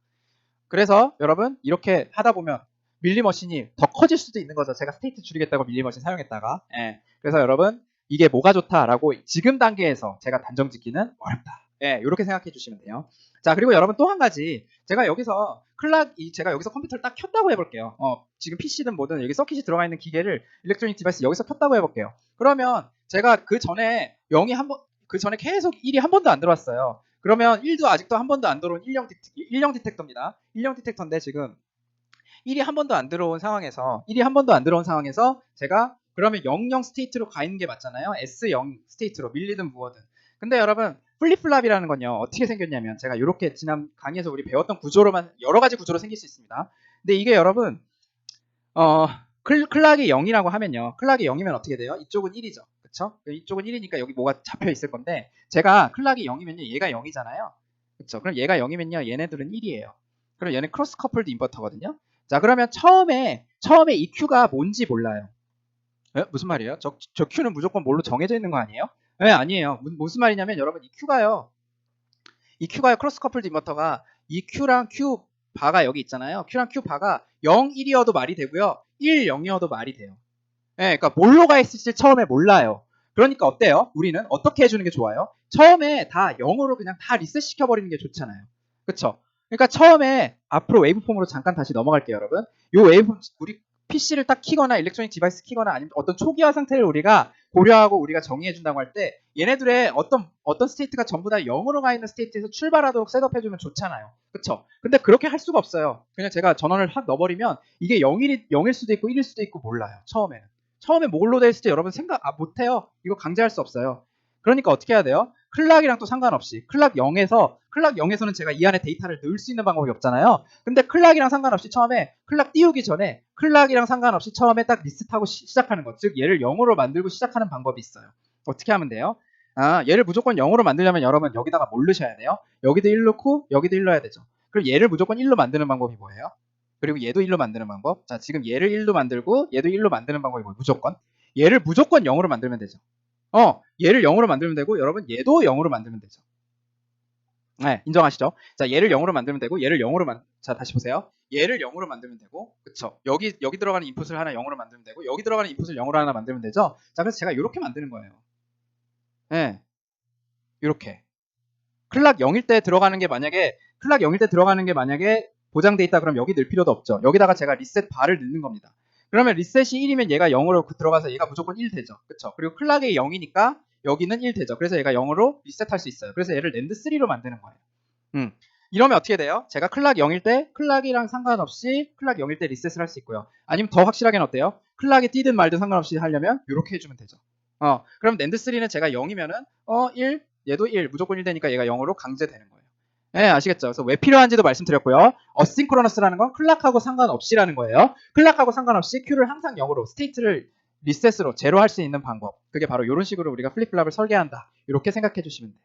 Speaker 1: 그래서 여러분 이렇게 하다 보면 밀리머신이 더 커질 수도 있는 거죠. 제가 스테이트 줄이겠다고 밀리머신 사용했다가. 그래서 여러분 이게 뭐가 좋다라고 지금 단계에서 제가 단정 짓기는 어렵다. 이렇게 생각해 주시면 돼요. 자, 그리고 여러분 또 한 가지 제가 여기서 제가 여기서 컴퓨터를 딱 켰다고 해볼게요. 지금 PC든 뭐든 여기 서킷이 들어가 있는 기계를 일렉트로닉 디바이스 여기서 켰다고 해볼게요. 그러면 제가 그 전에 계속 1이 한 번도 안 들어왔어요. 그러면 1도 아직도 한 번도 안 들어온 1형 디텍터입니다. 1형 디텍터인데 지금 1이 한 번도 안 들어온 상황에서 제가 그러면 00 스테이트로 가 있는 게 맞잖아요. S0 스테이트로 밀리든 무어든. 근데 여러분 플립플랍이라는 건요 어떻게 생겼냐면 제가 이렇게 지난 강의에서 우리 배웠던 구조로만 여러 가지 구조로 생길 수 있습니다. 근데 이게 여러분 클락이 0이라고 하면요. 클락이 0이면 어떻게 돼요? 이쪽은 1이죠. 그쵸? 이쪽은 1이니까 여기 뭐가 잡혀 있을 건데 제가 클락이 0이면요. 얘가 0이잖아요. 그쵸? 그럼 얘가 0이면요. 얘네들은 1이에요. 그럼 얘는 크로스 커플드 인버터거든요. 자, 그러면 처음에 EQ가 뭔지 몰라요. 에? 무슨 말이에요? 저 Q는 무조건 뭘로 정해져 있는 거 아니에요? 네, 아니에요. 무슨 말이냐면 여러분 EQ가요. 크로스 커플드 인버터가 EQ랑 Q 바가 여기 있잖아요. Q랑 Q 바가 0, 1이어도 말이 되고요. 1, 0이어도 말이 돼요. 네, 그러니까 뭘로 가 있을지 처음에 몰라요. 그러니까 어때요? 우리는 어떻게 해주는 게 좋아요? 처음에 다 0으로 그냥 다 리셋 시켜버리는 게 좋잖아요. 그쵸? 그러니까 처음에 앞으로 웨이브폼으로 잠깐 다시 넘어갈게요, 여러분. 요 웨이브폼 우리 PC를 딱 키거나 일렉트로닉 디바이스 키거나 아니면 어떤 초기화 상태를 우리가 고려하고 우리가 정의해준다고 할 때 얘네들의 어떤 스테이트가 전부 다 0으로 가 있는 스테이트에서 출발하도록 셋업해주면 좋잖아요. 그쵸? 근데 그렇게 할 수가 없어요. 그냥 제가 전원을 확 넣어버리면 이게 0일 수도 있고 1일 수도 있고 몰라요. 처음에 뭘로 돼 있을지 여러분 생각 못해요. 이거 강제할 수 없어요. 그러니까 어떻게 해야 돼요? 클락이랑 또 상관없이 클락 0에서는 제가 이 안에 데이터를 넣을 수 있는 방법이 없잖아요. 근데 클락이랑 상관없이 처음에 클락 띄우기 전에 클락이랑 상관없이 처음에 딱 리셋하고 시작하는 것. 즉 얘를 0으로 만들고 시작하는 방법이 있어요. 어떻게 하면 돼요? 얘를 무조건 0으로 만들려면 여러분 여기다가 뭘 넣으셔야 돼요? 여기도 1 넣고 여기도 1 넣어야 되죠. 그럼 얘를 무조건 1로 만드는 방법이 뭐예요? 그리고 얘도 1로 만드는 방법. 자, 지금 얘를 1로 만들고 얘도 1로 만드는 방법이 뭐예요? 얘를 무조건 0으로 만들면 되죠. 얘를 0으로 만들면 되고 여러분 얘도 0으로 만들면 되죠. 네, 인정하시죠? 자, 얘를 0으로 만들면 되고 얘를 0으로 자, 다시 보세요. 얘를 0으로 만들면 되고 그쵸? 여기 들어가는 인풋을 하나 0으로 만들면 되고 여기 들어가는 인풋을 0으로 하나 만들면 되죠? 자, 그래서 제가 이렇게 만드는 거예요. 네, 이렇게. 클락 0일 때 들어가는 게 만약에 보장돼 있다 그럼 여기 넣을 필요도 없죠. 여기다가 제가 리셋 바를 넣는 겁니다. 그러면 리셋이 1이면 얘가 0으로 들어가서 얘가 무조건 1 되죠. 그쵸? 그리고 클락이 0이니까 여기는 1 되죠. 그래서 얘가 0으로 리셋할 수 있어요. 그래서 얘를 랜드 3로 만드는 거예요. 이러면 어떻게 돼요? 제가 클락 0일 때 클락이랑 상관없이 클락 0일 때 리셋을 할 수 있고요. 아니면 더 확실하게는 어때요? 클락이 뛰든 말든 상관없이 하려면 이렇게 해주면 되죠. 그럼 랜드 3는 제가 0이면은 1, 얘도 1, 무조건 1 되니까 얘가 0으로 강제되는 거예요. 네, 아시겠죠? 그래서 왜 필요한지도 말씀드렸고요. 어싱크로너스라는 건 클락하고 상관없이라는 거예요. 클락하고 상관없이 Q를 항상 0으로 스테이트를 리셋으로 제로 할 수 있는 방법. 그게 바로 이런 식으로 우리가 플립플랍을 설계한다. 이렇게 생각해 주시면 돼요.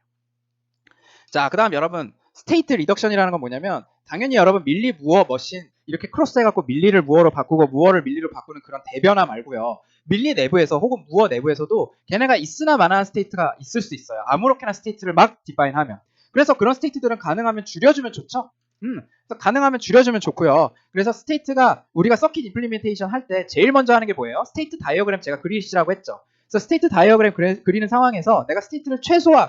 Speaker 1: 자, 그 다음 여러분 스테이트 리덕션이라는 건 뭐냐면 당연히 여러분 밀리 무어 머신 이렇게 크로스 해갖고 밀리를 무어로 바꾸고 무어를 밀리로 바꾸는 그런 대변화 말고요. 밀리 내부에서 혹은 무어 내부에서도 걔네가 있으나 마나한 스테이트가 있을 수 있어요. 아무렇게나 스테이트를 막 디파인하면. 그래서 그런 스테이트들은 가능하면 줄여주면 좋죠. 그래서 가능하면 줄여주면 좋고요. 그래서 스테이트가 우리가 서킷 임플리멘테이션 할 때 제일 먼저 하는 게 뭐예요? 스테이트 다이어그램 제가 그리시라고 했죠. 그래서 스테이트 다이어그램 그리는 상황에서 내가 스테이트를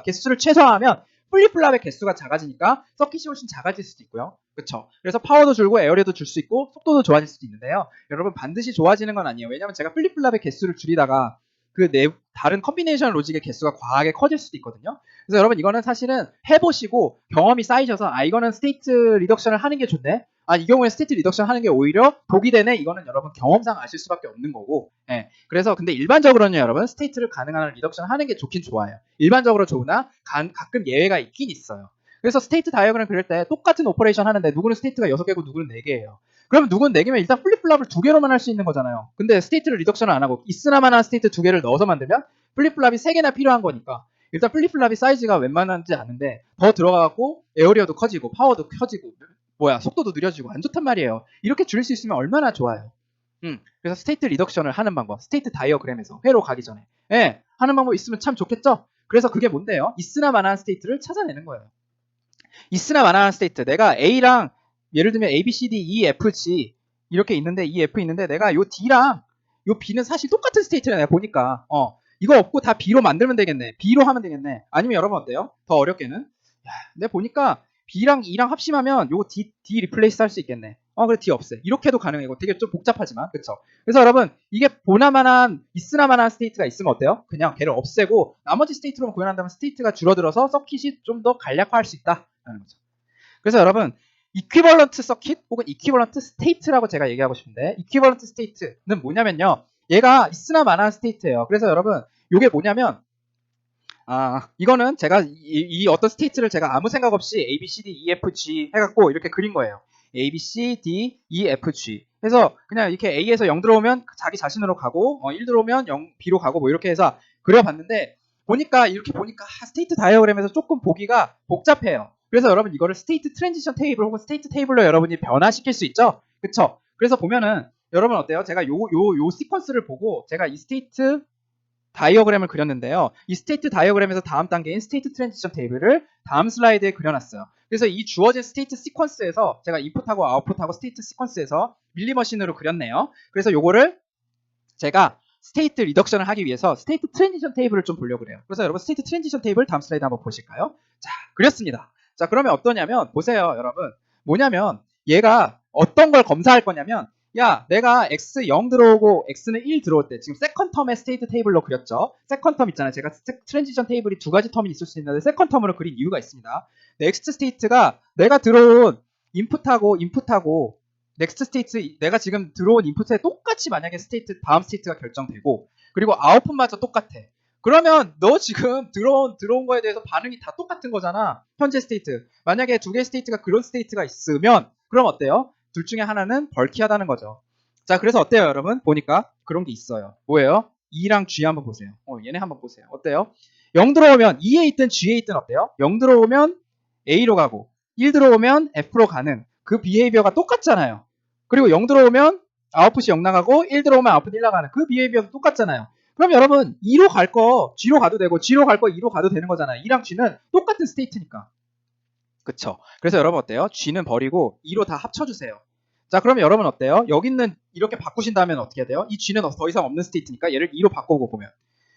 Speaker 1: 개수를 최소화하면 플립플랍의 개수가 작아지니까 서킷이 훨씬 작아질 수도 있고요. 그렇죠? 그래서 파워도 줄고 에어리어도 줄 수 있고 속도도 좋아질 수도 있는데요. 여러분 반드시 좋아지는 건 아니에요. 왜냐하면 제가 플립플랍의 개수를 줄이다가 다른 컴비네이션 로직의 개수가 과하게 커질 수도 있거든요. 그래서 여러분 이거는 사실은 해보시고 경험이 쌓이셔서 이거는 스테이트 리덕션을 하는 게 좋네. 이 경우에 스테이트 리덕션 하는 게 오히려 독이 되네. 이거는 여러분 경험상 아실 수밖에 없는 거고. 예. 그래서 근데 일반적으로는 여러분 스테이트를 가능한 리덕션 하는 게 좋긴 좋아요. 일반적으로 좋으나 가끔 예외가 있긴 있어요. 그래서 스테이트 다이어그램 그릴 때 똑같은 오퍼레이션 하는데 누구는 스테이트가 6개고 누구는 4개예요. 그러면 누구는 4개면 일단 플립플랍을 2개로만 할 수 있는 거잖아요. 근데 스테이트를 리덕션을 안 하고 있으나마나 스테이트 2개를 넣어서 만들면 플립플랍이 3개나 필요한 거니까 일단 플립플랍이 사이즈가 웬만하지 않은데 더 들어가고 에어리어도 커지고 파워도 커지고 속도도 느려지고 안 좋단 말이에요. 이렇게 줄일 수 있으면 얼마나 좋아요. 그래서 스테이트 리덕션을 하는 방법, 스테이트 다이어그램에서 회로 가기 전에 하는 방법 있으면 참 좋겠죠. 그래서 그게 뭔데요? 있으나 마나한 스테이트를 찾아내는 거예요. 있으나 마나한 스테이트, 내가 A랑 예를 들면 A, B, C, D, E, F, G 이렇게 있는데 E, F 있는데 내가 요 D랑 요 B는 사실 똑같은 스테이트를 내가 보니까 이거 없고 다 B로 만들면 되겠네. B로 하면 되겠네. 아니면 여러분 어때요? 더 어렵게는 내가 보니까 B랑 E랑 합심하면 요 D 리플레이스 할 수 있겠네. 그래 D 없애. 이렇게도 가능해. 이거 되게 좀 복잡하지만 그쵸? 그래서 여러분 이게 있으나마나한 스테이트가 있으면 어때요? 그냥 걔를 없애고 나머지 스테이트로만 구현한다면 스테이트가 줄어들어서 서킷이 좀 더 간략화할 수 있다라는 거죠. 그래서 여러분 이퀴벌런트 서킷 혹은 이퀴벌런트 스테이트라고 제가 얘기하고 싶은데 이퀴벌런트 스테이트는 뭐냐면요. 얘가 있으나 마나한 스테이트예요. 그래서 여러분 이게 뭐냐면 이거는 제가 이 어떤 스테이트를 제가 아무 생각 없이 A, B, C, D, E, F, G 해갖고 이렇게 그린 거예요. A, B, C, D, E, F, G 그래서 그냥 이렇게 A에서 0 들어오면 자기 자신으로 가고 1 들어오면 0, B로 가고 뭐 이렇게 해서 그려봤는데 이렇게 보니까 스테이트 다이어그램에서 조금 보기가 복잡해요. 그래서 여러분 이거를 스테이트 트랜지션 테이블 혹은 스테이트 테이블로 여러분이 변화시킬 수 있죠. 그쵸? 그래서 보면은 여러분 어때요? 제가 요 시퀀스를 보고 제가 이 스테이트 다이어그램을 그렸는데요. 이 스테이트 다이어그램에서 다음 단계인 스테이트 트랜지션 테이블을 다음 슬라이드에 그려놨어요. 그래서 이 주어진 스테이트 시퀀스에서 제가 인풋하고 아웃풋하고 스테이트 시퀀스에서 밀리머신으로 그렸네요. 그래서 요거를 제가 스테이트 리덕션을 하기 위해서 스테이트 트랜지션 테이블을 좀 보려고 그래요. 그래서 여러분 스테이트 트랜지션 테이블 다음 슬라이드 한번 보실까요? 자, 그렸습니다. 자, 그러면 어떠냐면 보세요, 여러분. 뭐냐면 얘가 어떤 걸 검사할 거냐면 야, 내가 x 0 들어오고 x는 1 들어올 때 지금 세컨 텀의 스테이트 테이블로 그렸죠. 세컨 텀 있잖아요. 제가 트랜지션 테이블이 두 가지 텀이 있을 수 있는데 세컨 텀으로 그린 이유가 있습니다. 넥스트 스테이트가 내가 들어온 인풋하고 넥스트 스테이트 내가 지금 들어온 인풋에 똑같이 만약에 스테이트 다음 스테이트가 결정되고 그리고 아웃풋마저 똑같아. 그러면 너 지금 들어온 거에 대해서 반응이 다 똑같은 거잖아. 현재 스테이트. 만약에 두 개의 스테이트가 그런 스테이트가 있으면 그럼 어때요? 둘 중에 하나는 벌키하다는 거죠. 자, 그래서 어때요, 여러분? 보니까 그런 게 있어요. 뭐예요? E랑 G 한번 보세요. 얘네 한번 보세요. 어때요? 0 들어오면 E에 있든 G에 있든 어때요? 0 들어오면 A로 가고 1 들어오면 F로 가는 그 비헤이비어가 똑같잖아요. 그리고 0 들어오면 아웃풋이 0 나가고 1 들어오면 아웃풋 1 나가는 그 비헤이비어도 똑같잖아요. 그럼 여러분 2로 갈 거 G로 가도 되고 G로 갈 거 2로 가도 되는 거잖아요. 2랑 G는 똑같은 스테이트니까. 그쵸? 그래서 여러분 어때요? G는 버리고 2로 다 합쳐주세요. 자, 그러면 여러분 어때요? 여기 있는 이렇게 바꾸신 다음에 어떻게 해야 돼요? 이 G는 더 이상 없는 스테이트니까 얘를 2로 바꾸고 보면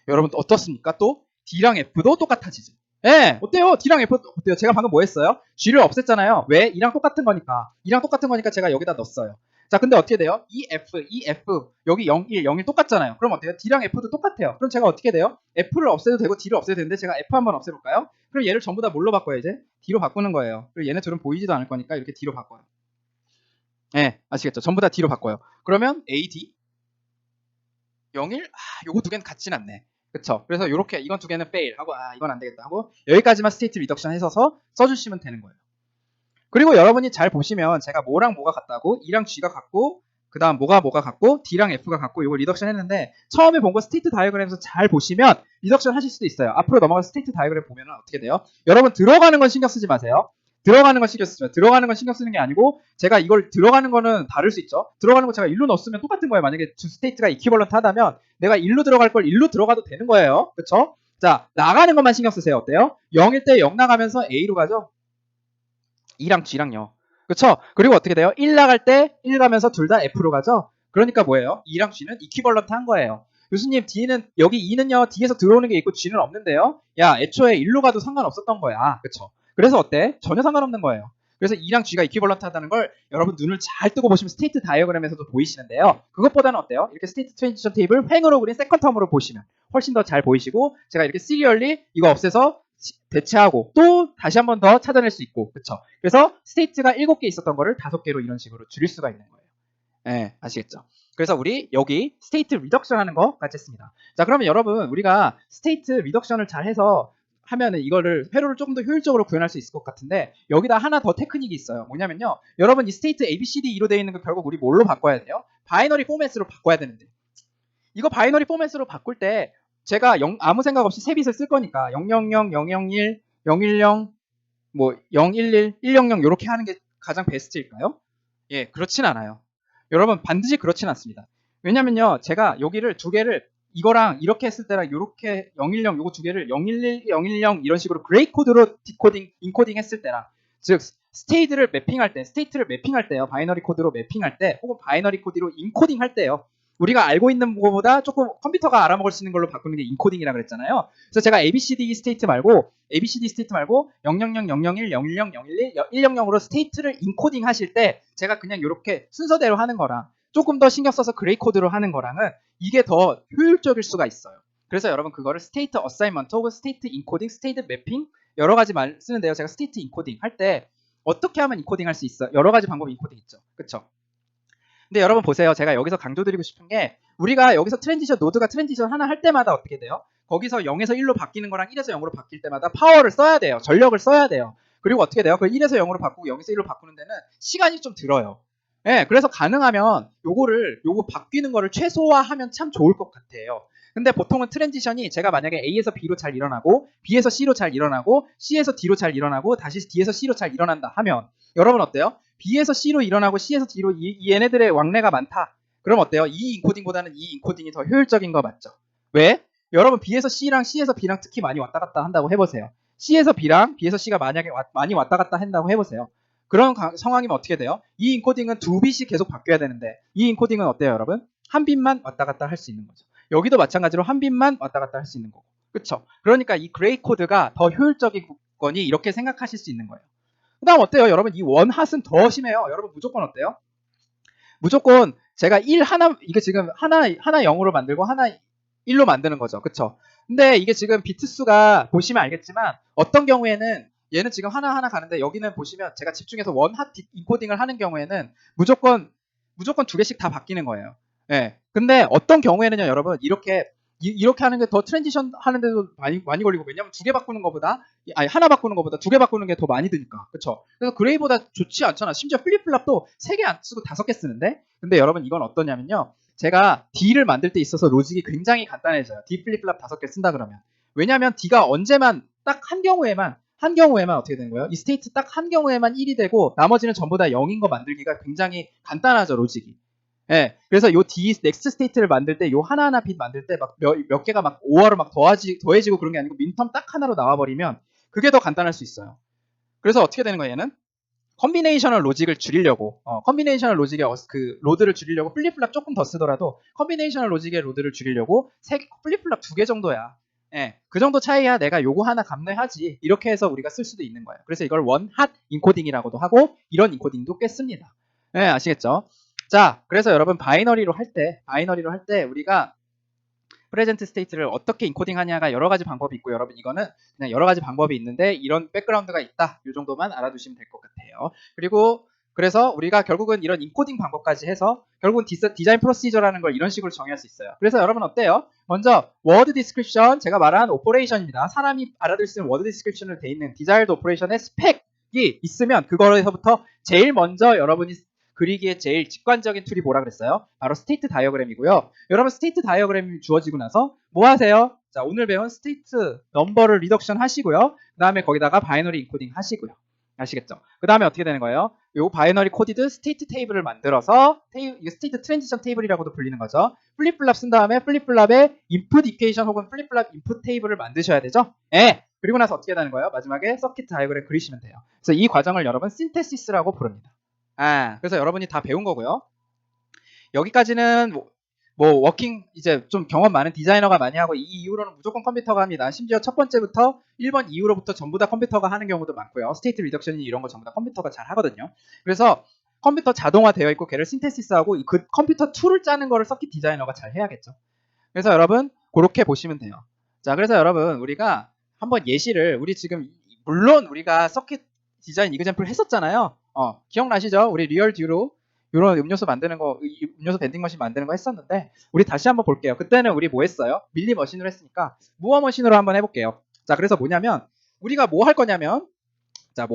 Speaker 1: 여러분 어떻습니까? 또 D랑 F도 똑같아지죠. 예, 어때요? D랑 F 어때요? 제가 방금 뭐 했어요? G를 없앴잖아요. 왜? E랑 똑같은 거니까. E랑 똑같은 거니까 제가 여기다 넣었어요. 자, 근데 어떻게 돼요? EF, 여기 0, 1, 0, 1 똑같잖아요. 그럼 어때요? D랑 F도 똑같아요. 그럼 제가 어떻게 돼요? F를 없애도 되고 D를 없애도 되는데 제가 F 한번 없애볼까요? 그럼 얘를 전부 다 뭘로 바꿔요, 이제? D로 바꾸는 거예요. 그리고 얘네 둘은 보이지도 않을 거니까 이렇게 D로 바꿔요. 예, 아시겠죠? 전부 다 D로 바꿔요. 그러면 AD, 0, 1, 요거 두 개는 같진 않네. 그쵸? 그래서 이렇게 이건 두 개는 fail 하고 이건 안 되겠다 하고 여기까지만 스테이트 리덕션 해서 써주시면 되는 거예요. 그리고 여러분이 잘 보시면 제가 뭐랑 뭐가 같다고 E랑 G가 같고 그 다음 뭐가 같고 D랑 F가 같고 이거 리덕션 했는데 처음에 본 거 스테이트 다이어그램에서 잘 보시면 리덕션 하실 수도 있어요. 앞으로 넘어가서 스테이트 다이어그램 보면 어떻게 돼요? 여러분 들어가는 건 신경 쓰지 마세요. 들어가는 건 신경 쓰지 마세요. 들어가는 건 신경 쓰는 게 아니고 제가 이걸 들어가는 거는 다를 수 있죠. 들어가는 거 제가 1로 넣었으면 똑같은 거예요. 만약에 두 스테이트가 이퀴벌런트 하다면 내가 1로 들어갈 걸 1로 들어가도 되는 거예요. 그쵸? 자, 나가는 것만 신경 쓰세요. 어때요? 0일 때 0 나가면서 A로 가죠? E랑 G랑요. 그쵸? 그리고 어떻게 돼요? 1 나갈 때 1 가면서 둘 다 F로 가죠? 그러니까 뭐예요? E랑 G는 이퀴벌런트 한 거예요. 교수님, 여기 E는요, D에서 들어오는 게 있고 G는 없는데요? 야, 애초에 1로 가도 상관없었던 거야. 그쵸? 그래서 어때? 전혀 상관없는 거예요. 그래서 E랑 G가 이퀴벌런트 하다는 걸 여러분 눈을 잘 뜨고 보시면 스테이트 다이어그램에서도 보이시는데요. 그것보다는 어때요? 이렇게 스테이트 트랜지션 테이블 횡으로 그린 세컨 텀으로 보시면 훨씬 더 잘 보이시고 제가 이렇게 시리얼리 이거 없애서 대체하고 또 다시 한 번 더 찾아낼 수 있고 그쵸? 그래서 스테이트가 7개 있었던 거를 5개로 이런 식으로 줄일 수가 있는 거예요. 네, 아시겠죠? 그래서 우리 여기 스테이트 리덕션 하는 거 같이 했습니다. 자, 그러면 여러분 우리가 스테이트 리덕션을 잘 해서 하면은 이거를 회로를 조금 더 효율적으로 구현할 수 있을 것 같은데 여기다 하나 더 테크닉이 있어요. 뭐냐면요. 여러분 이 스테이트 ABCDE로 되어 있는 거 결국 우리 뭘로 바꿔야 돼요? 바이너리 포맷으로 바꿔야 되는데 이거 바이너리 포맷으로 바꿀 때 제가 아무 생각 없이 세 빛을 쓸 거니까 000, 001, 010, 뭐 011, 100 이렇게 하는 게 가장 베스트일까요? 예, 그렇진 않아요. 여러분 반드시 그렇진 않습니다. 왜냐면요, 제가 여기를 두 개를 이거랑 이렇게 했을 때랑 이렇게 010 요거 두 개를 011, 010 이런 식으로 그레이 코드로 인코딩 했을 때랑 즉 스테이트를 매핑할 때요. 바이너리 코드로 매핑할 때 혹은 바이너리 코드로 인코딩 할 때요. 우리가 알고 있는 것보다 조금 컴퓨터가 알아먹을 수 있는 걸로 바꾸는 게 인코딩이라 그랬잖아요. 그래서 제가 ABCD 스테이트 말고 000, 001, 010, 011, 100으로 스테이트를 인코딩 하실 때 제가 그냥 이렇게 순서대로 하는 거랑 조금 더 신경 써서 그레이 코드로 하는 거랑은 이게 더 효율적일 수가 있어요. 그래서 여러분 그거를 스테이트 어사이먼트 혹은 스테이트 인코딩, 스테이트 매핑 여러 가지 말 쓰는데요. 제가 스테이트 인코딩 할 때 어떻게 하면 인코딩 할 수 있어요? 여러 가지 방법이 인코딩 있죠. 그쵸? 근데 여러분 보세요. 제가 여기서 강조드리고 싶은 게 우리가 여기서 노드가 트랜지션 하나 할 때마다 어떻게 돼요? 거기서 0에서 1로 바뀌는 거랑 1에서 0으로 바뀔 때마다 파워를 써야 돼요. 전력을 써야 돼요. 그리고 어떻게 돼요? 그 1에서 0으로 바꾸고 0에서 1로 바꾸는 데는 시간이 좀 들어요. 예, 그래서 가능하면 요거 바뀌는 거를 최소화하면 참 좋을 것 같아요. 근데 보통은 트랜지션이 제가 만약에 A에서 B로 잘 일어나고 B에서 C로 잘 일어나고 C에서 D로 잘 일어나고 다시 D에서 C로 잘 일어난다 하면 여러분 어때요? B에서 C로 일어나고 C에서 D로 이 얘네들의 왕래가 많다. 그럼 어때요? 이 인코딩보다는 이 인코딩이 더 효율적인 거 맞죠? 왜? 여러분 B에서 C랑 C에서 B랑 특히 많이 왔다 갔다 한다고 해보세요. C에서 B랑 B에서 C가 만약에 많이 왔다 갔다 한다고 해보세요. 그런 상황이면 어떻게 돼요? 이 인코딩은 두 bit이 계속 바뀌어야 되는데 이 인코딩은 어때요, 여러분? 한 bit만 왔다 갔다 할 수 있는 거죠. 여기도 마찬가지로 한 bit만 왔다 갔다 할 수 있는 거고. 그쵸? 그러니까 이 그레이 코드가 더 효율적인 거니 이렇게 생각하실 수 있는 거예요. 그 다음 어때요? 여러분 이 원핫은 더 심해요. 여러분 무조건 어때요? 무조건 제가 1 하나 이게 지금 하나 0으로 만들고 하나 1로 만드는 거죠. 그쵸? 근데 이게 지금 비트 수가 보시면 알겠지만 어떤 경우에는 얘는 지금 하나하나 가는데 여기는 보시면 제가 집중해서 원핫 인코딩을 하는 경우에는 무조건 두 개씩 다 바뀌는 거예요. 예. 근데 어떤 경우에는요, 여러분 이렇게 하는 게 더 트랜지션 하는데도 많이 걸리고 왜냐면 두 개 바꾸는 것보다 아니 하나 바꾸는 것보다 두 개 바꾸는 게 더 많이 드니까. 그렇죠? 그래서 그레이보다 좋지 않잖아. 심지어 플립플랍도 3개 안 쓰고 5개 쓰는데. 근데 여러분 이건 어떠냐면요. 제가 D를 만들 때 있어서 로직이 굉장히 간단해져요. D 플립플랍 5개 쓴다 그러면. 왜냐면 D가 언제만 딱 한 경우에만 어떻게 되는 거예요? 이 스테이트 딱 한 경우에만 1이 되고 나머지는 전부 다 0인 거 만들기가 굉장히 간단하죠, 로직이. 예. 그래서 요 D 넥스트 스테이트를 만들 때 요 하나하나 빛 만들 때 막 몇 개가 막 5화로 막 더해지고 그런 게 아니고 민텀 딱 하나로 나와 버리면 그게 더 간단할 수 있어요. 그래서 어떻게 되는 거예요, 얘는? 컨비네이셔널 로직을 줄이려고 컨비네이셔널 로직의 그 로드를 줄이려고 플립플랍 조금 더 쓰더라도 컨비네이셔널 로직의 로드를 줄이려고 플립플랍 2개 정도야. 예, 그 정도 차이야 내가 요거 하나 감내하지. 이렇게 해서 우리가 쓸 수도 있는 거예요. 그래서 이걸 원핫 인코딩이라고도 하고 이런 인코딩도 꽤 씁니다. 예, 아시겠죠? 자, 그래서 여러분 바이너리로 할 때 우리가 프레젠트 스테이트를 어떻게 인코딩 하냐가 여러 가지 방법이 있고 여러분 이거는 그냥 여러 가지 방법이 있는데 이런 백그라운드가 있다. 이 정도만 알아두시면 될 것 같아요. 그리고 그래서 우리가 결국은 이런 인코딩 방법까지 해서 결국은 디자인 프로시저라는 걸 이런 식으로 정의할 수 있어요. 그래서 여러분 어때요? 먼저 워드 디스크립션 제가 말한 오퍼레이션입니다. 사람이 알아들 수 있는 워드 디스크립션으로 돼 있는 디자이어드 오퍼레이션의 스펙이 있으면 그거에서부터 제일 먼저 여러분이 그리기에 제일 직관적인 툴이 뭐라 그랬어요? 바로 스테이트 다이어그램이고요. 여러분 스테이트 다이어그램이 주어지고 나서 뭐 하세요? 자, 오늘 배운 스테이트 넘버를 리덕션 하시고요. 그 다음에 거기다가 바이너리 인코딩 하시고요. 아시겠죠? 그 다음에 어떻게 되는 거예요? 요 바이너리 코디드 스테이트 테이블을 만들어서 이게 스테이트 트랜지션 테이블이라고도 불리는 거죠. 플립플랍 쓴 다음에 플립플랍의 인풋 이퀘이션 혹은 플립플랍 인풋 테이블을 만드셔야 되죠? 예. 그리고 나서 어떻게 되는 거예요? 마지막에 서킷 다이어그램 그리시면 돼요. 그래서 이 과정을 여러분 신테시스라고 부릅니다. 그래서 여러분이 다 배운 거고요. 여기까지는 뭐 워킹 이제 좀 경험 많은 디자이너가 많이 하고 이 이후로는 무조건 컴퓨터가 합니다. 심지어 첫 번째부터 1번 이후로부터 전부 다 컴퓨터가 하는 경우도 많고요. 스테이트 리덕션이 이런 거 전부 다 컴퓨터가 잘 하거든요. 그래서 컴퓨터 자동화 되어 있고 걔를 신테시스하고 그 컴퓨터 툴을 짜는 거를 서킷 디자이너가 잘 해야겠죠. 그래서 여러분 그렇게 보시면 돼요. 자, 그래서 여러분 우리가 한번 예시를 우리 지금 물론 우리가 서킷 디자인 이그젠플 했었잖아요. 기억나시죠? 우리 리얼 듀로 이런 음료수 만드는 거, 음료수 밴딩 머신 만드는 거 했었는데 우리 다시 한번 볼게요. 그때는 우리 뭐 했어요? 밀리 머신으로 했으니까 무어 머신으로 한번 해볼게요. 자, 그래서 뭐냐면 우리가 뭐 할 거냐면 자,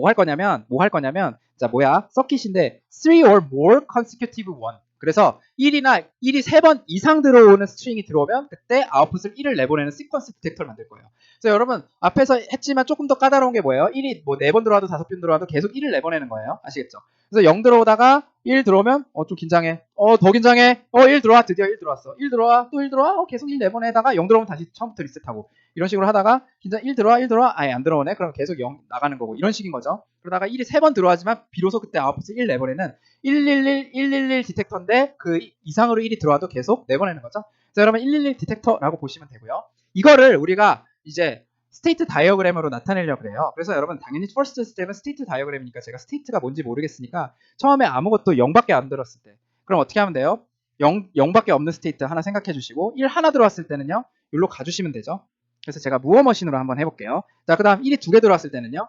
Speaker 1: 서킷인데 3 or more consecutive one. 그래서 1이 3번 이상 들어오는 스트링이 들어오면 그때 아웃풋을 1을 내보내는 시퀀스 디텍터를 만들 거예요. 그래서 여러분 앞에서 했지만 조금 더 까다로운 게 뭐예요? 1이 뭐 4번 들어와도 5번 들어와도 계속 1을 내보내는 거예요. 아시겠죠? 그래서 0 들어오다가 1 들어오면 좀 긴장해. 더 긴장해. 1 들어와. 드디어 1 들어왔어. 1 들어와. 또 1 들어와. 계속 1 내보내다가 0 들어오면 다시 처음부터 리셋하고 이런 식으로 하다가 진짜 1 들어와. 아예 안 들어오네. 그럼 계속 0 나가는 거고 이런 식인 거죠. 그러다가 1이 3번 들어와지만 비로소 그때 아웃풋을 1 내보내는 111 디텍터인데 그 이상으로 1이 들어와도 계속 내보내는 거죠. 그래서 여러분 111 디텍터라고 보시면 되고요. 이거를 우리가 이제 스테이트 다이어그램으로 나타내려고 그래요. 그래서 여러분 당연히 퍼스트 스텝은 스테이트 다이어그램이니까 제가 스테이트가 뭔지 모르겠으니까 처음에 아무것도 0밖에 안 들었을 때 그럼 어떻게 하면 돼요? 0밖에 없는 스테이트 하나 생각해 주시고 1 하나 들어왔을 때는요. 여기로 가주시면 되죠. 그래서 제가 무어 머신으로 한번 해볼게요. 자, 그 다음 1이 2개 들어왔을 때는요.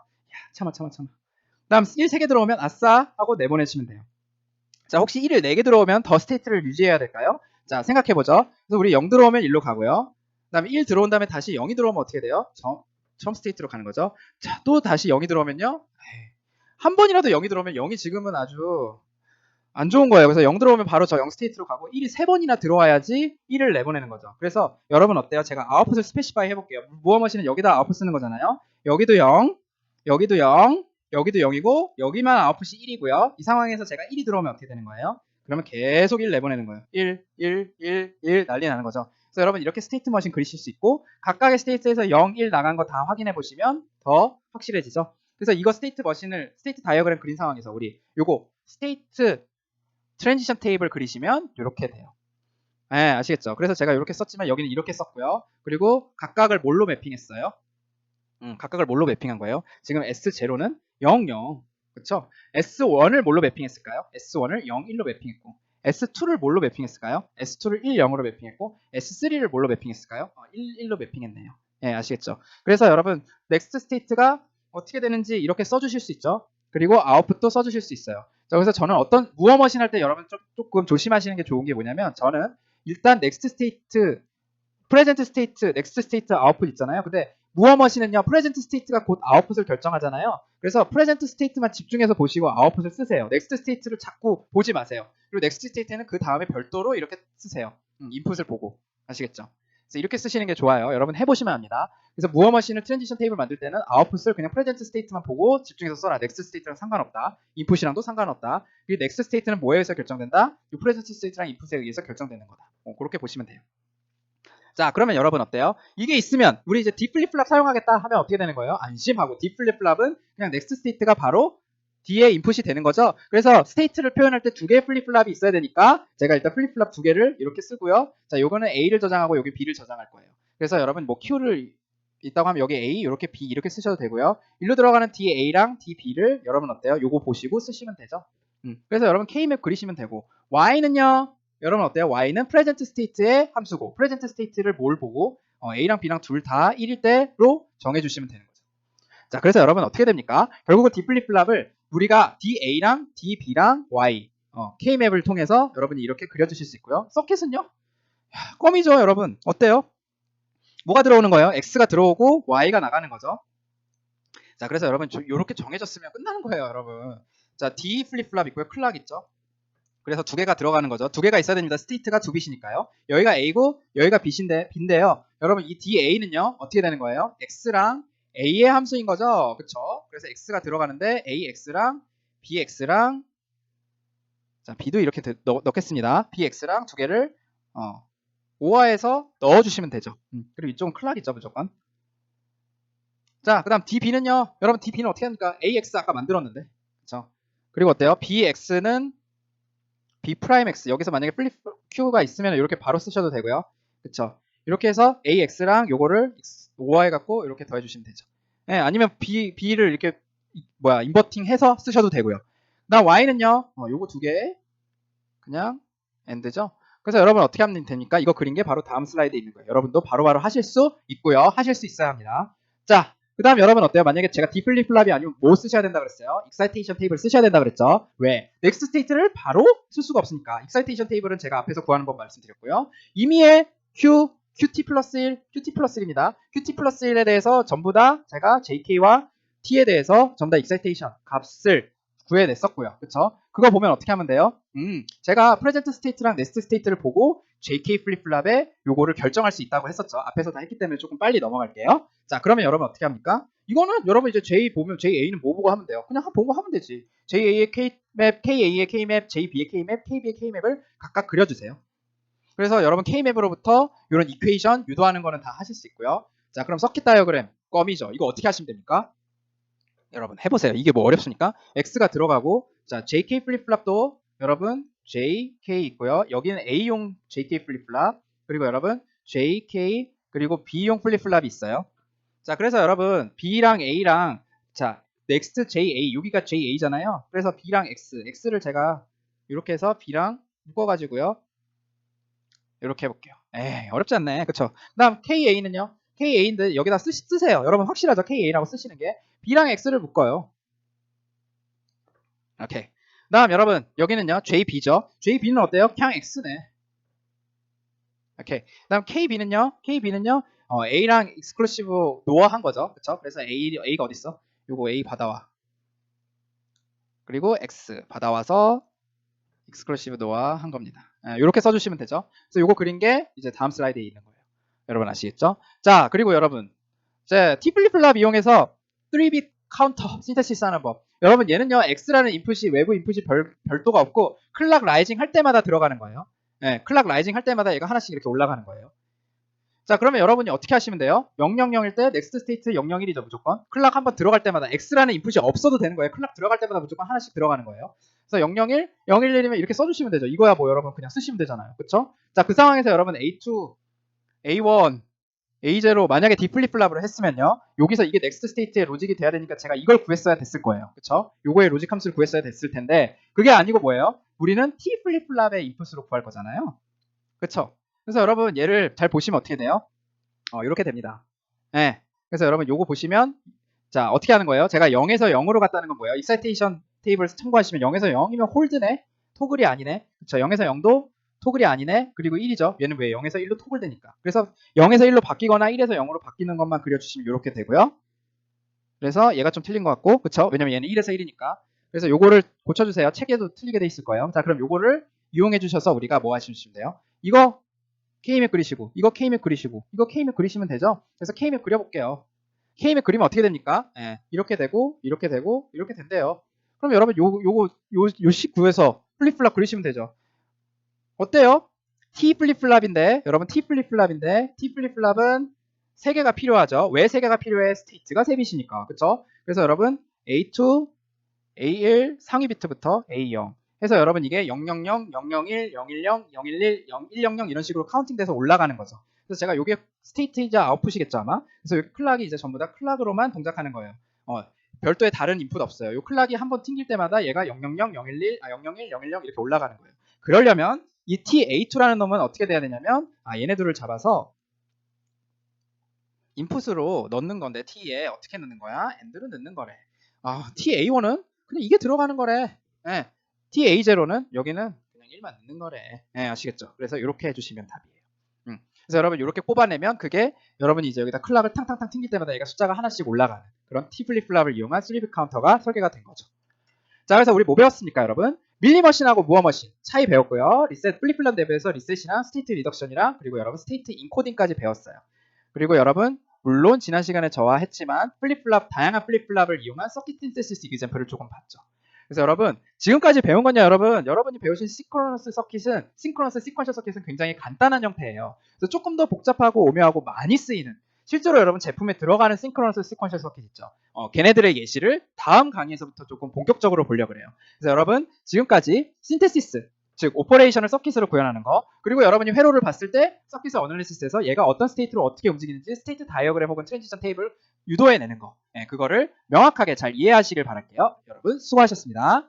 Speaker 1: 참아. 그 다음 1 3개 들어오면 아싸 하고 내보내시면 돼요. 자, 혹시 1을 4개 들어오면 더 스테이트를 유지해야 될까요? 자, 생각해보죠. 그래서 우리 0 들어오면 1로 가고요. 그 다음에 1 들어온 다음에 다시 0이 들어오면 어떻게 돼요? 처음 스테이트로 가는 거죠. 자, 또 다시 0이 들어오면요. 한 번이라도 0이 들어오면 0이 지금은 아주 안 좋은 거예요. 그래서 0 들어오면 바로 저 0 스테이트로 가고 1이 3번이나 들어와야지 1을 내보내는 거죠. 그래서 여러분 어때요? 제가 아웃풋을 스페시파이 해볼게요. 무어머신은 여기다 아웃풋 쓰는 거잖아요. 여기도 0, 여기도 0, 여기도 0이고 여기만 아웃풋이 1이고요. 이 상황에서 제가 1이 들어오면 어떻게 되는 거예요? 그러면 계속 1 내보내는 거예요. 1, 1, 1, 1 난리 나는 거죠. 그래서 여러분 이렇게 스테이트 머신 그리실 수 있고 각각의 스테이트에서 0, 1 나간 거 다 확인해 보시면 더 확실해지죠. 그래서 이거 스테이트 머신을 스테이트 다이어그램 그린 상황에서 우리 요거 스테이트 트랜지션 테이블 그리시면 이렇게 돼요. 네, 아시겠죠? 그래서 제가 이렇게 썼지만 여기는 이렇게 썼고요. 그리고 각각을 뭘로 매핑했어요? 각각을 뭘로 매핑한 거예요? 지금 S0는 0, 0. 그쵸? S1을 뭘로 매핑했을까요? S1을 0, 1로 매핑했고 S2를 뭘로 매핑했을까요? S2를 1, 0으로 매핑했고 S3를 뭘로 매핑했을까요? 1, 1로 매핑했네요. 예, 아시겠죠? 그래서 여러분 넥스트 스테이트가 어떻게 되는지 이렇게 써주실 수 있죠. 그리고 아웃풋도 써주실 수 있어요. 자, 그래서 저는 어떤 무어 머신 할 때 여러분 조금 조심하시는 게 좋은 게 뭐냐면 저는 일단 넥스트 스테이트 프레젠트 스테이트, 넥스트 스테이트 아웃풋 있잖아요. 근데 무어 머신은요, 프레젠트 스테이트가 곧 아웃풋을 결정하잖아요. 그래서 프레젠트 스테이트만 집중해서 보시고 아웃풋을 쓰세요. 넥스트 스테이트를 자꾸 보지 마세요. 그리고 넥스트 스테이트는 그 다음에 별도로 이렇게 쓰세요. 인풋을 보고. 아시겠죠? 그래서 이렇게 쓰시는 게 좋아요. 여러분 해보시면 합니다. 그래서 무어 머신을 트랜지션 테이블 만들 때는 아웃풋을 그냥 프레젠트 스테이트만 보고 집중해서 써라. 넥스트 스테이트랑 상관없다. 인풋이랑도 상관없다. 그리고 넥스트 스테이트는 뭐에 의해서 결정된다? 이 프레젠트 스테이트랑 인풋에 의해서 결정되는 거다. 그렇게 보시면 돼요. 자, 그러면 여러분 어때요? 이게 있으면 우리 이제 D 플립플랍 사용하겠다 하면 어떻게 되는 거예요? 안심하고 D 플립플랍은 그냥 넥스트 스테이트가 바로 D에 인풋이 되는 거죠. 그래서 스테이트를 표현할 때 두 개의 플립플랍이 있어야 되니까 제가 일단 플립플랍 두 개를 이렇게 쓰고요. 자, 요거는 A를 저장하고 여기 B를 저장할 거예요. 그래서 여러분 뭐 Q를 있다고 하면 여기 A 이렇게 B 이렇게 쓰셔도 되고요. 일로 들어가는 DA랑 DB를 여러분 어때요? 요거 보시고 쓰시면 되죠. 그래서 여러분 K맵 그리시면 되고 Y는요. 여러분 어때요? Y는 present state의 함수고 present state를 뭘 보고 A랑 B랑 둘 다 1일 때로 정해주시면 되는 거죠. 자, 그래서 여러분 어떻게 됩니까? 결국은 D 플립플랍을 우리가 DA랑 DB랑 Y K맵을 통해서 여러분이 이렇게 그려주실 수 있고요. 서킷은요? 껌이죠, 여러분. 어때요? 뭐가 들어오는 거예요? X가 들어오고 Y가 나가는 거죠. 자, 그래서 여러분 이렇게 정해졌으면 끝나는 거예요, 여러분. 자, D 플립플랍 있고요. 클락 있죠. 그래서 두 개가 들어가는 거죠. 두 개가 있어야 됩니다. 스테이트가 두 bit이니까요. 여기가 A고 여기가 B인데요. 여러분 이 DA는요. 어떻게 되는 거예요? X랑 A의 함수인 거죠. 그쵸? 그래서 X가 들어가는데 AX랑 BX랑 자, B도 이렇게 넣겠습니다. BX랑 두 개를 오화해서 넣어주시면 되죠. 그리고 이쪽은 클락이죠. 무조건. 자, 그 다음 DB는요. 여러분 DB는 어떻게 합니까? AX 아까 만들었는데. 그쵸? 그리고 어때요? BX는 B'X 여기서 만약에 플립 Q가 있으면 이렇게 바로 쓰셔도 되고요. 그쵸? 이렇게 해서 AX랑 요거를 5화 해갖고 이렇게 더해주시면 되죠. 네, 아니면 B를 이렇게 인버팅 해서 쓰셔도 되고요. 그다음 Y는요. 요거 두 개 그냥 AND죠. 그래서 여러분 어떻게 하면 됩니까? 이거 그린 게 바로 다음 슬라이드에 있는 거예요. 여러분도 바로바로 하실 수 있고요. 하실 수 있어야 합니다. 자, 그 다음 여러분 어때요? 만약에 제가 디플립플랍이 아니면 뭐 쓰셔야 된다 그랬어요? 익사이테이션 테이블 쓰셔야 된다 그랬죠? 왜? 넥스트 스테이트를 바로 쓸 수가 없으니까. 익사이테이션 테이블은 제가 앞에서 구하는 법 말씀드렸고요. 이미의 QT 플러스 1, QT 플러스 1입니다. QT 플러스 1에 대해서 전부 다 제가 JK와 T에 대해서 전부 다 익사이테이션 값을 구해냈었고요. 그쵸? 그거 보면 어떻게 하면 돼요? 제가 프레젠트 스테이트랑 넥스트 스테이트를 보고 JK 플립플랍에 요거를 결정할 수 있다고 했었죠. 앞에서 다 했기 때문에 조금 빨리 넘어갈게요. 자, 그러면 여러분 어떻게 합니까? 이거는 여러분 이제 J 보면 JA는 뭐 보고 하면 돼요? 그냥 보고 하면 되지. JA의 K맵, KA의 K맵, JB의 K맵, KB의 K맵을 각각 그려주세요. 그래서 여러분 K맵으로부터 이런 이퀘이션 유도하는 거는 다 하실 수 있고요. 자, 그럼 서킷 다이어그램 껌이죠. 이거 어떻게 하시면 됩니까? 여러분 해보세요. 이게 뭐 어렵습니까? X가 들어가고 자 JK 플립플랍도 여러분 JK 있고요. 여기는 A용 JK 플립플랍 그리고 여러분 JK 그리고 B용 플립플랍이 있어요. 자 그래서 여러분 B랑 A랑 자 넥스트 JA 여기가 JA잖아요. 그래서 B랑 X를 제가 이렇게 해서 B랑 묶어가지고요. 이렇게 해볼게요. 에이 어렵지 않네. 그쵸? 그 다음 KA는요. KA인데 여기다 쓰세요. 여러분 확실하죠? KA라고 쓰시는 게 B랑 X를 묶어요. 오케이. 그 다음 여러분 여기는요 JB죠. JB는 어때요? 그냥 X네. 오케이. 그 다음 KB는요 A랑 익스클루시브 노어한 거죠. 그쵸? 그래서 A가 어딨어? 요거 A 받아와. 그리고 X 받아와서 익스클루시브 노아 한 겁니다. 이렇게 써주시면 되죠. 그래서 요거 그린 게 이제 다음 슬라이드에 있는 거예요. 여러분 아시겠죠? 자, 그리고 여러분 이제 T 플립플랍 이용해서 3빗 카운터 신테시스 하는 법. 여러분 얘는요 X라는 인풋이 외부 인풋이 별도가 없고 클락 라이징 할 때마다 들어가는 거예요. 클락 라이징 할 때마다 얘가 하나씩 이렇게 올라가는 거예요. 자, 그러면 여러분이 어떻게 하시면 돼요? 000일 때 넥스트 스테이트 001이죠 무조건. 클락 한번 들어갈 때마다 X라는 인풋이 없어도 되는 거예요. 클락 들어갈 때마다 무조건 하나씩 들어가는 거예요. 그래서 001, 011이면 이렇게 써주시면 되죠. 이거야 뭐 여러분 그냥 쓰시면 되잖아요. 그쵸? 자, 그 상황에서 여러분 A2, A1, A0 만약에 D 플립플랍으로 했으면요. 여기서 이게 넥스트 스테이트의 로직이 돼야 되니까 제가 이걸 구했어야 됐을 거예요. 그쵸? 요거의 로직 함수를 구했어야 됐을 텐데 그게 아니고 뭐예요? 우리는 T 플립플랍의 인풋으로 구할 거잖아요. 그쵸? 그래서 여러분 얘를 잘 보시면 어떻게 돼요? 이렇게 됩니다. 네. 그래서 여러분 요거 보시면 자 어떻게 하는 거예요? 제가 0에서 0으로 갔다는 건 뭐예요? 익사이테이션 테이블 참고하시면 0에서 0이면 홀드네? 토글이 아니네? 그쵸? 0에서 0도 토글이 아니네? 그리고 1이죠. 얘는 왜 0에서 1로 토글되니까. 그래서 0에서 1로 바뀌거나 1에서 0으로 바뀌는 것만 그려주시면 이렇게 되고요. 그래서 얘가 좀 틀린 것 같고 그쵸? 왜냐면 얘는 1에서 1이니까. 그래서 요거를 고쳐주세요. 책에도 틀리게 돼 있을 거예요. 자 그럼 요거를 이용해 주셔서 우리가 뭐 하시면 돼요? 이거 K맵 그리시고 이거 K맵 그리시고 이거 K맵 그리시면 되죠. 그래서 K맵 그려볼게요. K맵 그리면 어떻게 됩니까? 이렇게 되고 이렇게 되고 이렇게 된대요. 그럼 여러분 요거 요 식구에서 플립플랍 그리시면 되죠. 어때요? T 플립플랍인데 여러분 T 플립플랍인데 T 플립플랍은 3개가 필요하죠. 왜 3개가 필요해? 스테이트가 3빛이니까. 그쵸? 그래서 여러분 A2, A1 상위 비트부터 A0 해서 여러분 이게 000, 001, 010, 011, 0100 이런 식으로 카운팅돼서 올라가는 거죠. 그래서 제가 이게 스테이트이자 아웃풋이겠죠 아마. 그래서 여기 클락이 이제 전부 다 클락으로만 동작하는 거예요. 별도의 다른 인풋 없어요. 이 클락이 한번 튕길 때마다 얘가 000, 011, 001, 010 이렇게 올라가는 거예요. 그러려면 이 TA2라는 놈은 어떻게 돼야 되냐면 얘네들을 잡아서 인풋으로 넣는 건데 T에 어떻게 넣는 거야? AND로 넣는 거래. TA1은 그냥 이게 들어가는 거래. TA0는 여기는 그냥 1만 넣는 거래. 아시겠죠? 그래서 이렇게 해주시면 답이에요. 그래서 여러분 이렇게 뽑아내면 그게 여러분이 이제 여기다 클락을 탕탕탕 튕길 때마다 얘가 숫자가 하나씩 올라가는 그런 T 플립플랍을 이용한 3빗 카운터가 설계가 된 거죠. 자, 그래서 우리 뭐 배웠습니까, 여러분? 밀리머신하고 무어머신 차이 배웠고요. 리셋 플립플랍 랩에서 리셋이나 스테이트 리덕션이랑 그리고 여러분 스테이트 인코딩까지 배웠어요. 그리고 여러분 물론 지난 시간에 저와 했지만 플립플랍 다양한 플립플랍을 이용한 서킷 신테시스 이그젬플을 조금 봤죠. 그래서 여러분 지금까지 배운 건요 여러분이 배우신 싱크로너스 시퀀셜 서킷은 굉장히 간단한 형태예요. 그래서 조금 더 복잡하고 오묘하고 많이 쓰이는 실제로 여러분 제품에 들어가는 싱크로너스 시퀀셜 서킷 있죠. 걔네들의 예시를 다음 강의에서부터 조금 본격적으로 보려고 해요. 그래서 여러분 지금까지 신테시스 즉 오퍼레이션을 서킷으로 구현하는 거 그리고 여러분이 회로를 봤을 때 서킷을 어널리시스에서 얘가 어떤 스테이트로 어떻게 움직이는지 스테이트 다이어그램 혹은 트랜지션 테이블 유도해내는 거 그거를 명확하게 잘 이해하시길 바랄게요. 여러분 수고하셨습니다.